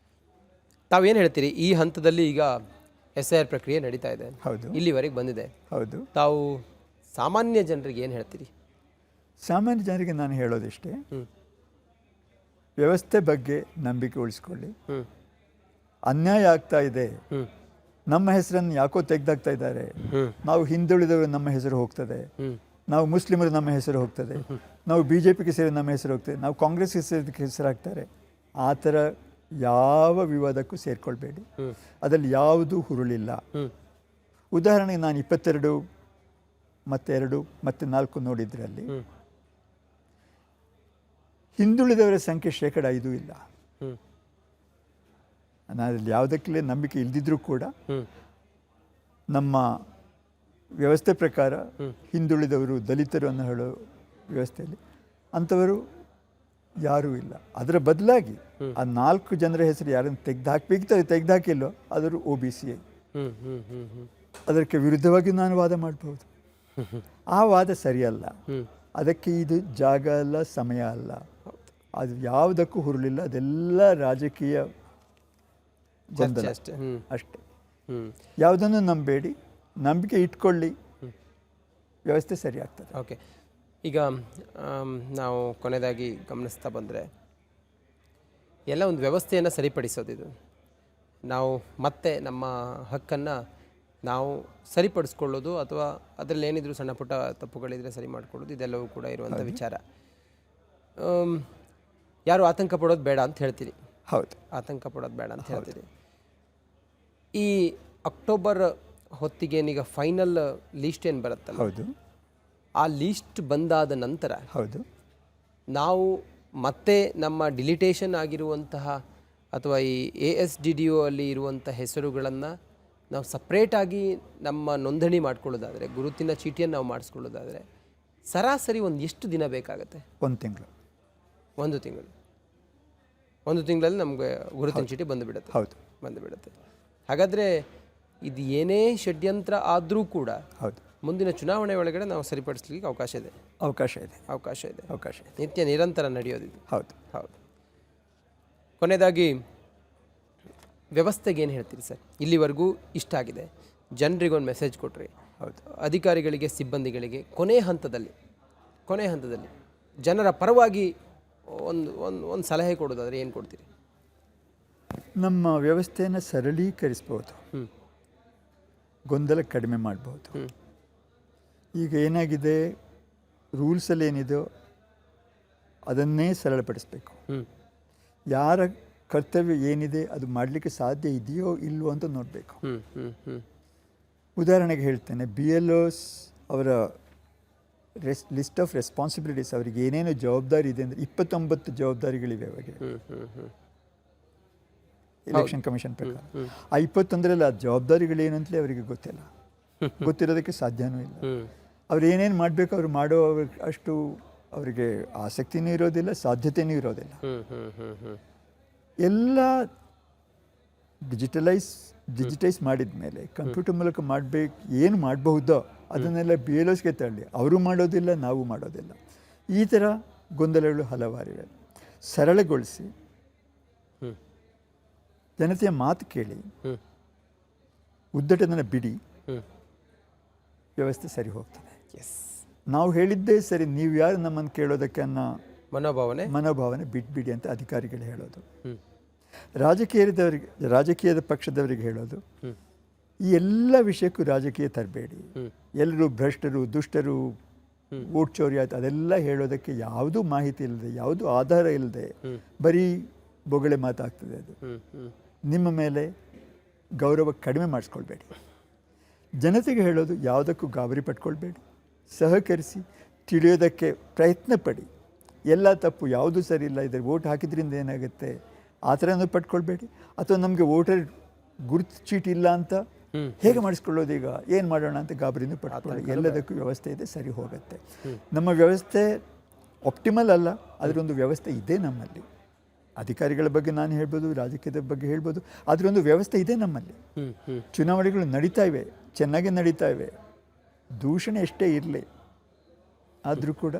ತಾವೇನು ಹೇಳ್ತೀರಿ? ಈ ಹಂತದಲ್ಲಿ ಈಗ SIR ಪ್ರಕ್ರಿಯೆ ನಡೀತಾ ಇದೆ, ಹೌದು, ಇಲ್ಲಿವರೆಗೆ ಬಂದಿದೆ. ಹೌದು. ತಾವು ಸಾಮಾನ್ಯ ಜನರಿಗೆ ಏನು ಹೇಳ್ತೀರಿ? ಸಾಮಾನ್ಯ ಜನರಿಗೆ ನಾನು ಹೇಳೋದಿಷ್ಟೇ, ವ್ಯವಸ್ಥೆ ಬಗ್ಗೆ ನಂಬಿಕೆ ಉಳಿಸ್ಕೊಳ್ಳಿ. ಅನ್ಯಾಯ ಆಗ್ತಾ ಇದೆ, ನಮ್ಮ ಹೆಸರನ್ನು ಯಾಕೋ ತೆಗೆದಾಗ್ತಾ ಇದ್ದಾರೆ, ನಾವು ಹಿಂದುಳಿದವರು ನಮ್ಮ ಹೆಸರು ಹೋಗ್ತದೆ, ನಾವು ಮುಸ್ಲಿಮರು ನಮ್ಮ ಹೆಸರು ಹೋಗ್ತದೆ, ನಾವು BJPಗೆ ಸೇರಿ ನಮ್ಮ ಹೆಸರು ಹೋಗ್ತದೆ, ನಾವು ಕಾಂಗ್ರೆಸ್ಗೆ ಸೇರಿದಕ್ಕೆ ಹೆಸರಾಗ್ತಾರೆ. ಆ ಥರ ಯಾವ ವಿವಾದಕ್ಕೂ ಸೇರ್ಕೊಳ್ಬೇಡಿ. ಅದರಲ್ಲಿ ಯಾವುದೂ ಹುರುಳಿಲ್ಲ. ಉದಾಹರಣೆಗೆ ನಾನು 22 ಮತ್ತು 2 ಮತ್ತು 4 ನೋಡಿದ್ರಲ್ಲಿ ಹಿಂದುಳಿದವರ ಸಂಖ್ಯೆ 5% ಇಲ್ಲ. ನಾನಲ್ಲಿ ಯಾವುದಕ್ಕೆ ನಂಬಿಕೆ ಇಲ್ದಿದ್ರೂ ಕೂಡ ನಮ್ಮ ವ್ಯವಸ್ಥೆ ಪ್ರಕಾರ ಹಿಂದುಳಿದವರು, ದಲಿತರು ಅನ್ನೋ ಹೇಳೋ ವ್ಯವಸ್ಥೆಯಲ್ಲಿ ಅಂಥವರು ಯಾರೂ ಇಲ್ಲ. ಅದರ ಬದಲಾಗಿ ಆ 4 ಜನರ ಹೆಸರು ಯಾರನ್ನು ತೆಗೆದಾಕಿಲ್ಲೋ ಅದರ OBC. ಅದಕ್ಕೆ ವಿರುದ್ಧವಾಗಿ ನಾನು ವಾದ ಮಾಡಬಹುದು. ಆ ವಾದ ಸರಿಯಲ್ಲ. ಅದಕ್ಕೆ ಇದು ಜಾಗ ಅಲ್ಲ, ಸಮಯ ಅಲ್ಲ. ಅದು ಯಾವುದಕ್ಕೂ ಹುರುಳಿಲ್ಲ. ಅದೆಲ್ಲ ರಾಜಕೀಯ ಗೊಂದಲ ಅಷ್ಟೇ. ಯಾವುದನ್ನು ನಂಬೇಡಿ, ನಂಬಿಕೆ ಇಟ್ಕೊಳ್ಳಿ, ವ್ಯವಸ್ಥೆ ಸರಿ ಆಗ್ತದೆ. ಓಕೆ. ಈಗ ನಾವು ಕೊನೆಯದಾಗಿ ಗಮನಿಸ್ತಾ ಬಂದರೆ ಎಲ್ಲ ಒಂದು ವ್ಯವಸ್ಥೆಯನ್ನು ಸರಿಪಡಿಸೋದಿದು. ನಾವು ಮತ್ತೆ ನಮ್ಮ ಹಕ್ಕನ್ನು ನಾವು ಸರಿಪಡಿಸ್ಕೊಳ್ಳೋದು ಅಥವಾ ಅದರಲ್ಲಿ ಏನಿದ್ರು ಸಣ್ಣ ಪುಟ್ಟ ತಪ್ಪುಗಳಿದ್ರೆ ಸರಿ ಮಾಡಿಕೊಳ್ಳೋದು, ಇದೆಲ್ಲವೂ ಕೂಡ ಇರುವಂಥ ವಿಚಾರ. ಯಾರು ಆತಂಕ ಪಡೋದು ಬೇಡ ಅಂತ ಹೇಳ್ತೀರಿ? ಹೌದು, ಆತಂಕ ಪಡೋದು ಬೇಡ ಅಂತ ಹೇಳ್ತೀರಿ. ಈ ಅಕ್ಟೋಬರ್ ಹೊತ್ತಿಗೆ ಈಗ ಫೈನಲ್ ಲೀಸ್ಟ್ ಏನು ಬರುತ್ತಲ್ಲ, ಹೌದು, ಆ ಲೀಸ್ಟ್ ಬಂದಾದ ನಂತರ ಹೌದು, ನಾವು ಮತ್ತೆ ನಮ್ಮ ಡಿಲಿಟೇಷನ್ ಆಗಿರುವಂತಹ ಅಥವಾ ಈ ASDDO ಅಲ್ಲಿ ಇರುವಂಥ ಹೆಸರುಗಳನ್ನು ನಾವು ಸಪ್ರೇಟಾಗಿ ನಮ್ಮ ನೋಂದಣಿ ಮಾಡ್ಕೊಳ್ಳೋದಾದರೆ, ಗುರುತಿನ ಚೀಟಿಯನ್ನು ನಾವು ಮಾಡಿಸ್ಕೊಳ್ಳೋದಾದರೆ ಸರಾಸರಿ ಎಷ್ಟು ದಿನ ಬೇಕಾಗುತ್ತೆ? 1 ತಿಂಗಳು. 1 ತಿಂಗಳು. 1 ತಿಂಗಳಲ್ಲಿ ನಮಗೆ ಗುರುತಿನ ಚೀಟಿ ಬಂದುಬಿಡುತ್ತೆ. ಹೌದು, ಬಂದುಬಿಡುತ್ತೆ. ಹಾಗಾದರೆ ಇದು ಏನೇ ಷಡ್ಯಂತ್ರ ಆದರೂ ಕೂಡ ಹೌದು, ಮುಂದಿನ ಚುನಾವಣೆ ಒಳಗಡೆ ನಾವು ಸರಿಪಡಿಸ್ಲಿಕ್ಕೆ ಅವಕಾಶ ಇದೆ. ನಿತ್ಯ ನಿರಂತರ ನಡೆಯೋದಿದೆ. ಹೌದು. ಕೊನೆಯದಾಗಿ ವ್ಯವಸ್ಥೆಗೆ ಏನು ಹೇಳ್ತೀರಿ ಸರ್? ಇಲ್ಲಿವರೆಗೂ ಇಷ್ಟ ಆಗಿದೆ, ಜನರಿಗೊಂದು ಮೆಸೇಜ್ ಕೊಟ್ರಿ, ಹೌದು, ಅಧಿಕಾರಿಗಳಿಗೆ, ಸಿಬ್ಬಂದಿಗಳಿಗೆ ಕೊನೆಯ ಹಂತದಲ್ಲಿ ಜನರ ಪರವಾಗಿ ಒಂದು ಸಲಹೆ ಕೊಡೋದಾದರೆ ಏನು ಕೊಡ್ತೀರಿ? ನಮ್ಮ ವ್ಯವಸ್ಥೆಯನ್ನು ಸರಳೀಕರಿಸ್ಬೋದು, ಗೊಂದಲ ಕಡಿಮೆ ಮಾಡ್ಬೋದು. ಈಗ ಏನಾಗಿದೆ, ರೂಲ್ಸಲ್ಲಿ ಏನಿದೆಯೋ ಅದನ್ನೇ ಸರಳಪಡಿಸ್ಬೇಕು. ಯಾರ ಕರ್ತವ್ಯ ಏನಿದೆ ಅದು ಮಾಡಲಿಕ್ಕೆ ಸಾಧ್ಯ ಇದೆಯೋ ಇಲ್ವೋ ಅಂತ ನೋಡಬೇಕು. ಉದಾಹರಣೆಗೆ ಹೇಳ್ತೇನೆ, BLOs ಅವರ ಲಿಸ್ಟ್ ಆಫ್ ರೆಸ್ಪಾನ್ಸಿಬಿಲಿಟೀಸ್, ಅವರಿಗೆ ಏನೇನು ಜವಾಬ್ದಾರಿ ಇದೆ ಅಂದರೆ 29 ಜವಾಬ್ದಾರಿಗಳಿವೆ ಅವರಿಗೆ ಎಲೆಕ್ಷನ್ ಕಮಿಷನ್ ಪ್ರಕಾರ. ಆ 21ರಲ್ಲಿ ಆ ಜವಾಬ್ದಾರಿಗಳೇನು ಅಂತಲೇ ಅವರಿಗೆ ಗೊತ್ತಿಲ್ಲ, ಗೊತ್ತಿರೋದಕ್ಕೆ ಸಾಧ್ಯನೂ ಇಲ್ಲ. ಅವ್ರು ಏನೇನು ಮಾಡಬೇಕು ಅವ್ರು ಮಾಡೋ ಅಷ್ಟು ಅವರಿಗೆ ಆಸಕ್ತಿನೂ ಇರೋದಿಲ್ಲ, ಸಾಧ್ಯತೆಯೂ ಇರೋದಿಲ್ಲ. ಎಲ್ಲ ಡಿಜಿಟೈಸ್ ಮಾಡಿದ ಮೇಲೆ ಕಂಪ್ಯೂಟರ್ ಮೂಲಕ ಏನು ಮಾಡಬಹುದೋ ಅದನ್ನೆಲ್ಲ BLOsಗೆ ತಳ್ಳಿ ಅವರು ಮಾಡೋದಿಲ್ಲ, ನಾವು ಮಾಡೋದಿಲ್ಲ. ಈ ಥರ ಗೊಂದಲಗಳು ಹಲವಾರಿವೆ. ಸರಳಗೊಳಿಸಿ, ಜನತೆಯ ಮಾತು ಕೇಳಿ, ಉದ್ದಟತನ ಬಿಡಿ, ವ್ಯವಸ್ಥೆ ಸರಿ ಹೋಗ್ತದೆ. ನಾವು ಹೇಳಿದ್ದೇ ಸರಿ, ನೀವು ಯಾರು ನಮ್ಮನ್ನು ಕೇಳೋದಕ್ಕೆ ಅನ್ನೋ ಮನೋಭಾವನೆ ಬಿಟ್ಬಿಡಿ ಅಂತ ಅಧಿಕಾರಿಗಳು ಹೇಳೋದು. ರಾಜಕೀಯದ ಪಕ್ಷದವರಿಗೆ ಹೇಳೋದು, ಈ ಎಲ್ಲ ವಿಷಯಕ್ಕೂ ರಾಜಕೀಯ ತರಬೇಡಿ. ಎಲ್ಲರೂ ಭ್ರಷ್ಟರು, ದುಷ್ಟರು, ವೋಟ್ ಚೋರಿ ಆಯ್ತು ಅದೆಲ್ಲ ಹೇಳೋದಕ್ಕೆ ಯಾವುದೂ ಮಾಹಿತಿ ಇಲ್ಲದೆ, ಯಾವುದೂ ಆಧಾರ ಇಲ್ಲದೆ ಬರೀ ಬೊಗಳೆ ಮಾತಾಗ್ತದೆ. ಅದು ನಿಮ್ಮ ಮೇಲೆ ಗೌರವ ಕಡಿಮೆ ಮಾಡಿಸ್ಕೊಳ್ಬೇಡಿ. ಜನತೆಗೆ ಹೇಳೋದು ಯಾವುದಕ್ಕೂ ಗಾಬರಿ ಪಟ್ಕೊಳ್ಬೇಡಿ, ಸಹಕರಿಸಿ ತಿಳಿಯೋದಕ್ಕೆ ಪ್ರಯತ್ನ ಪಡಿ. ಎಲ್ಲ ತಪ್ಪು, ಯಾವುದು ಸರಿ ಇಲ್ಲ, ಇದ್ರ ವೋಟ್ ಹಾಕಿದ್ರಿಂದ ಏನಾಗುತ್ತೆ ಆ ಥರನೂ ಪಟ್ಕೊಳ್ಬೇಡಿ. ಅಥವಾ ನಮಗೆ ವೋಟರ್ ಗುರುತು ಚೀಟಿ ಇಲ್ಲ ಅಂತ ಹೇಗೆ ಮಾಡಿಸ್ಕೊಳ್ಳೋದು, ಈಗ ಏನು ಮಾಡೋಣ ಅಂತ ಗಾಬರಿನೂ ಪಟ್ಕೊಳ್ಳಿ. ಎಲ್ಲದಕ್ಕೂ ವ್ಯವಸ್ಥೆ ಇದೆ, ಸರಿ ಹೋಗುತ್ತೆ. ನಮ್ಮ ವ್ಯವಸ್ಥೆ ಆಪ್ಟಿಮಲ್ ಅಲ್ಲ, ಅದರೊಂದು ವ್ಯವಸ್ಥೆ ಇದೆ ನಮ್ಮಲ್ಲಿ. ಅಧಿಕಾರಿಗಳ ಬಗ್ಗೆ ನಾನು ಹೇಳ್ಬೋದು, ರಾಜಕೀಯದ ಬಗ್ಗೆ ಹೇಳ್ಬೋದು, ಅದರೊಂದು ವ್ಯವಸ್ಥೆ ಇದೆ ನಮ್ಮಲ್ಲಿ. ಚುನಾವಣೆಗಳು ನಡೀತಾ ಇವೆ, ಚೆನ್ನಾಗಿ ನಡೀತಾ ಇವೆ. ದೂಷಣೆ ಎಷ್ಟೇ ಇರಲಿ ಆದರೂ ಕೂಡ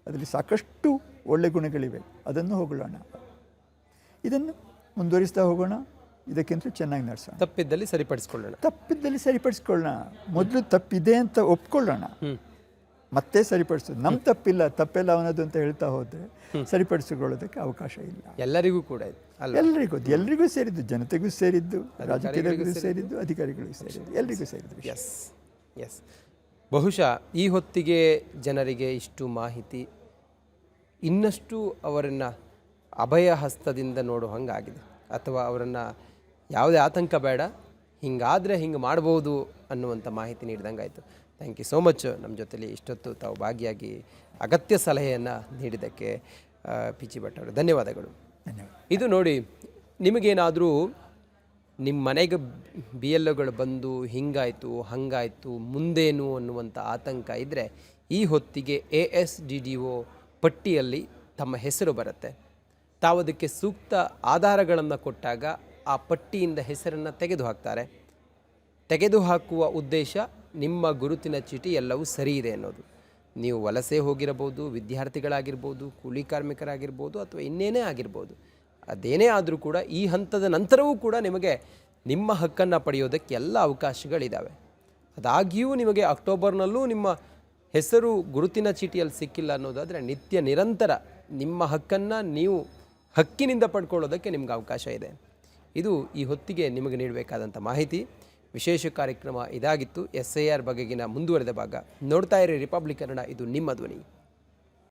ಅದರಲ್ಲಿ ಸಾಕಷ್ಟು ಒಳ್ಳೆ ಗುಣಗಳಿವೆ, ಅದನ್ನು ಹೊಗಳೋಣ, ಇದನ್ನು ಮುಂದುವರಿಸ್ತಾ ಹೋಗೋಣ, ಇದಕ್ಕಿಂತ ಚೆನ್ನಾಗಿ ನಡೆಸೋಣ. ತಪ್ಪಿದ್ದಲ್ಲಿ ಸರಿಪಡಿಸ್ಕೊಳ್ಳೋಣ. ಮೊದಲು ತಪ್ಪಿದೆ ಅಂತ ಒಪ್ಕೊಳ್ಳೋಣ, ಮತ್ತೆ ಸರಿಪಡಿಸೋದು. ನಮ್ಮ ತಪ್ಪಿಲ್ಲ, ತಪ್ಪೆಲ್ಲ ಅವನದು ಅಂತ ಹೇಳ್ತಾ ಹೋದರೆ ಸರಿಪಡಿಸಿಕೊಳ್ಳೋದಕ್ಕೆ ಅವಕಾಶ ಇಲ್ಲ. ಎಲ್ಲರಿಗೂ ಕೂಡ ಎಲ್ರಿಗೂ ಸೇರಿದ್ದು, ಜನತೆಗೂ ಸೇರಿದ್ದು, ರಾಜಕೀಯಗಳಿಗೂ ಸೇರಿದ್ದು, ಅಧಿಕಾರಿಗಳಿಗೂ ಸೇರಿದ್ದು, ಎಲ್ರಿಗೂ ಸೇರಿದ್ದು. ಎಸ್ ಬಹುಶಃ ಈ ಹೊತ್ತಿಗೆ ಜನರಿಗೆ ಇಷ್ಟು ಮಾಹಿತಿ ಇನ್ನಷ್ಟು ಅವರನ್ನು ಅಭಯ ಹಸ್ತದಿಂದ ನೋಡೋ ಹಂಗಾಗಿದೆ, ಅಥವಾ ಅವರನ್ನು ಯಾವುದೇ ಆತಂಕ ಬೇಡ, ಹಿಂಗಾದರೆ ಹಿಂಗೆ ಮಾಡ್ಬೋದು ಅನ್ನುವಂಥ ಮಾಹಿತಿ ನೀಡಿದಂಗೆ ಆಯಿತು. Thank you so much. ನಮ್ಮ ಜೊತೆಲಿ ಇಷ್ಟೊತ್ತು ತಾವು ಭಾಗಿಯಾಗಿ ಅಗತ್ಯ ಸಲಹೆಯನ್ನು ನೀಡಿದ್ದಕ್ಕೆ ಪಿ ಜಿ ಭಟ್ ಅವರು ಧನ್ಯವಾದಗಳು. ಇದು ನೋಡಿ, ನಿಮಗೇನಾದರೂ ನಿಮ್ಮ ಮನೆಗೆ BLOಗಳು ಬಂದು ಹಿಂಗಾಯಿತು ಹಾಗಾಯಿತು ಮುಂದೇನು ಅನ್ನುವಂಥ ಆತಂಕ ಇದ್ದರೆ ಈ ಹೊತ್ತಿಗೆ ASDDO ಪಟ್ಟಿಯಲ್ಲಿ ತಮ್ಮ ಹೆಸರು ಬರುತ್ತೆ. ತಾವು ಅದಕ್ಕೆ ಸೂಕ್ತ ಆಧಾರಗಳನ್ನು ಕೊಟ್ಟಾಗ ಆ ಪಟ್ಟಿಯಿಂದ ಹೆಸರನ್ನು ತೆಗೆದುಹಾಕ್ತಾರೆ. ತೆಗೆದುಹಾಕುವ ಉದ್ದೇಶ ನಿಮ್ಮ ಗುರುತಿನ ಚೀಟಿ ಎಲ್ಲವೂ ಸರಿ ಇದೆ ಅನ್ನೋದು. ನೀವು ವಲಸೆ ಹೋಗಿರಬಹುದು, ವಿದ್ಯಾರ್ಥಿಗಳಾಗಿರ್ಬೋದು, ಕೂಲಿ ಕಾರ್ಮಿಕರಾಗಿರ್ಬೋದು, ಅಥವಾ ಇನ್ನೇನೇ ಆಗಿರ್ಬೋದು. ಅದೇನೇ ಆದರೂ ಕೂಡ ಈ ಹಂತದ ನಂತರವೂ ಕೂಡ ನಿಮಗೆ ನಿಮ್ಮ ಹಕ್ಕನ್ನು ಪಡೆಯೋದಕ್ಕೆ ಎಲ್ಲ ಅವಕಾಶಗಳಿದ್ದಾವೆ. ಅದಾಗಿಯೂ ನಿಮಗೆ ಅಕ್ಟೋಬರ್ನಲ್ಲೂ ನಿಮ್ಮ ಹೆಸರು ಗುರುತಿನ ಚೀಟಿಯಲ್ಲಿ ಸಿಕ್ಕಿಲ್ಲ ಅನ್ನೋದಾದರೆ ನಿತ್ಯ ನಿರಂತರ ನಿಮ್ಮ ಹಕ್ಕನ್ನು ನೀವು ಹಕ್ಕಿನಿಂದ ಪಡ್ಕೊಳ್ಳೋದಕ್ಕೆ ನಿಮ್ಗೆ ಅವಕಾಶ ಇದೆ. ಇದು ಈ ಹೊತ್ತಿಗೆ ನಿಮಗೆ ನೀಡಬೇಕಾದಂಥ ಮಾಹಿತಿ. ವಿಶೇಷ ಕಾರ್ಯಕ್ರಮ ಇದಾಗಿತ್ತು. SIR ಬಗೆಗಿನ ಮುಂದುವರೆದ ಭಾಗ. ನೋಡ್ತಾ ಇರಿ ರಿಪಬ್ಲಿಕ್ ಕನ್ನಡ, ಇದು ನಿಮ್ಮ ಧ್ವನಿ.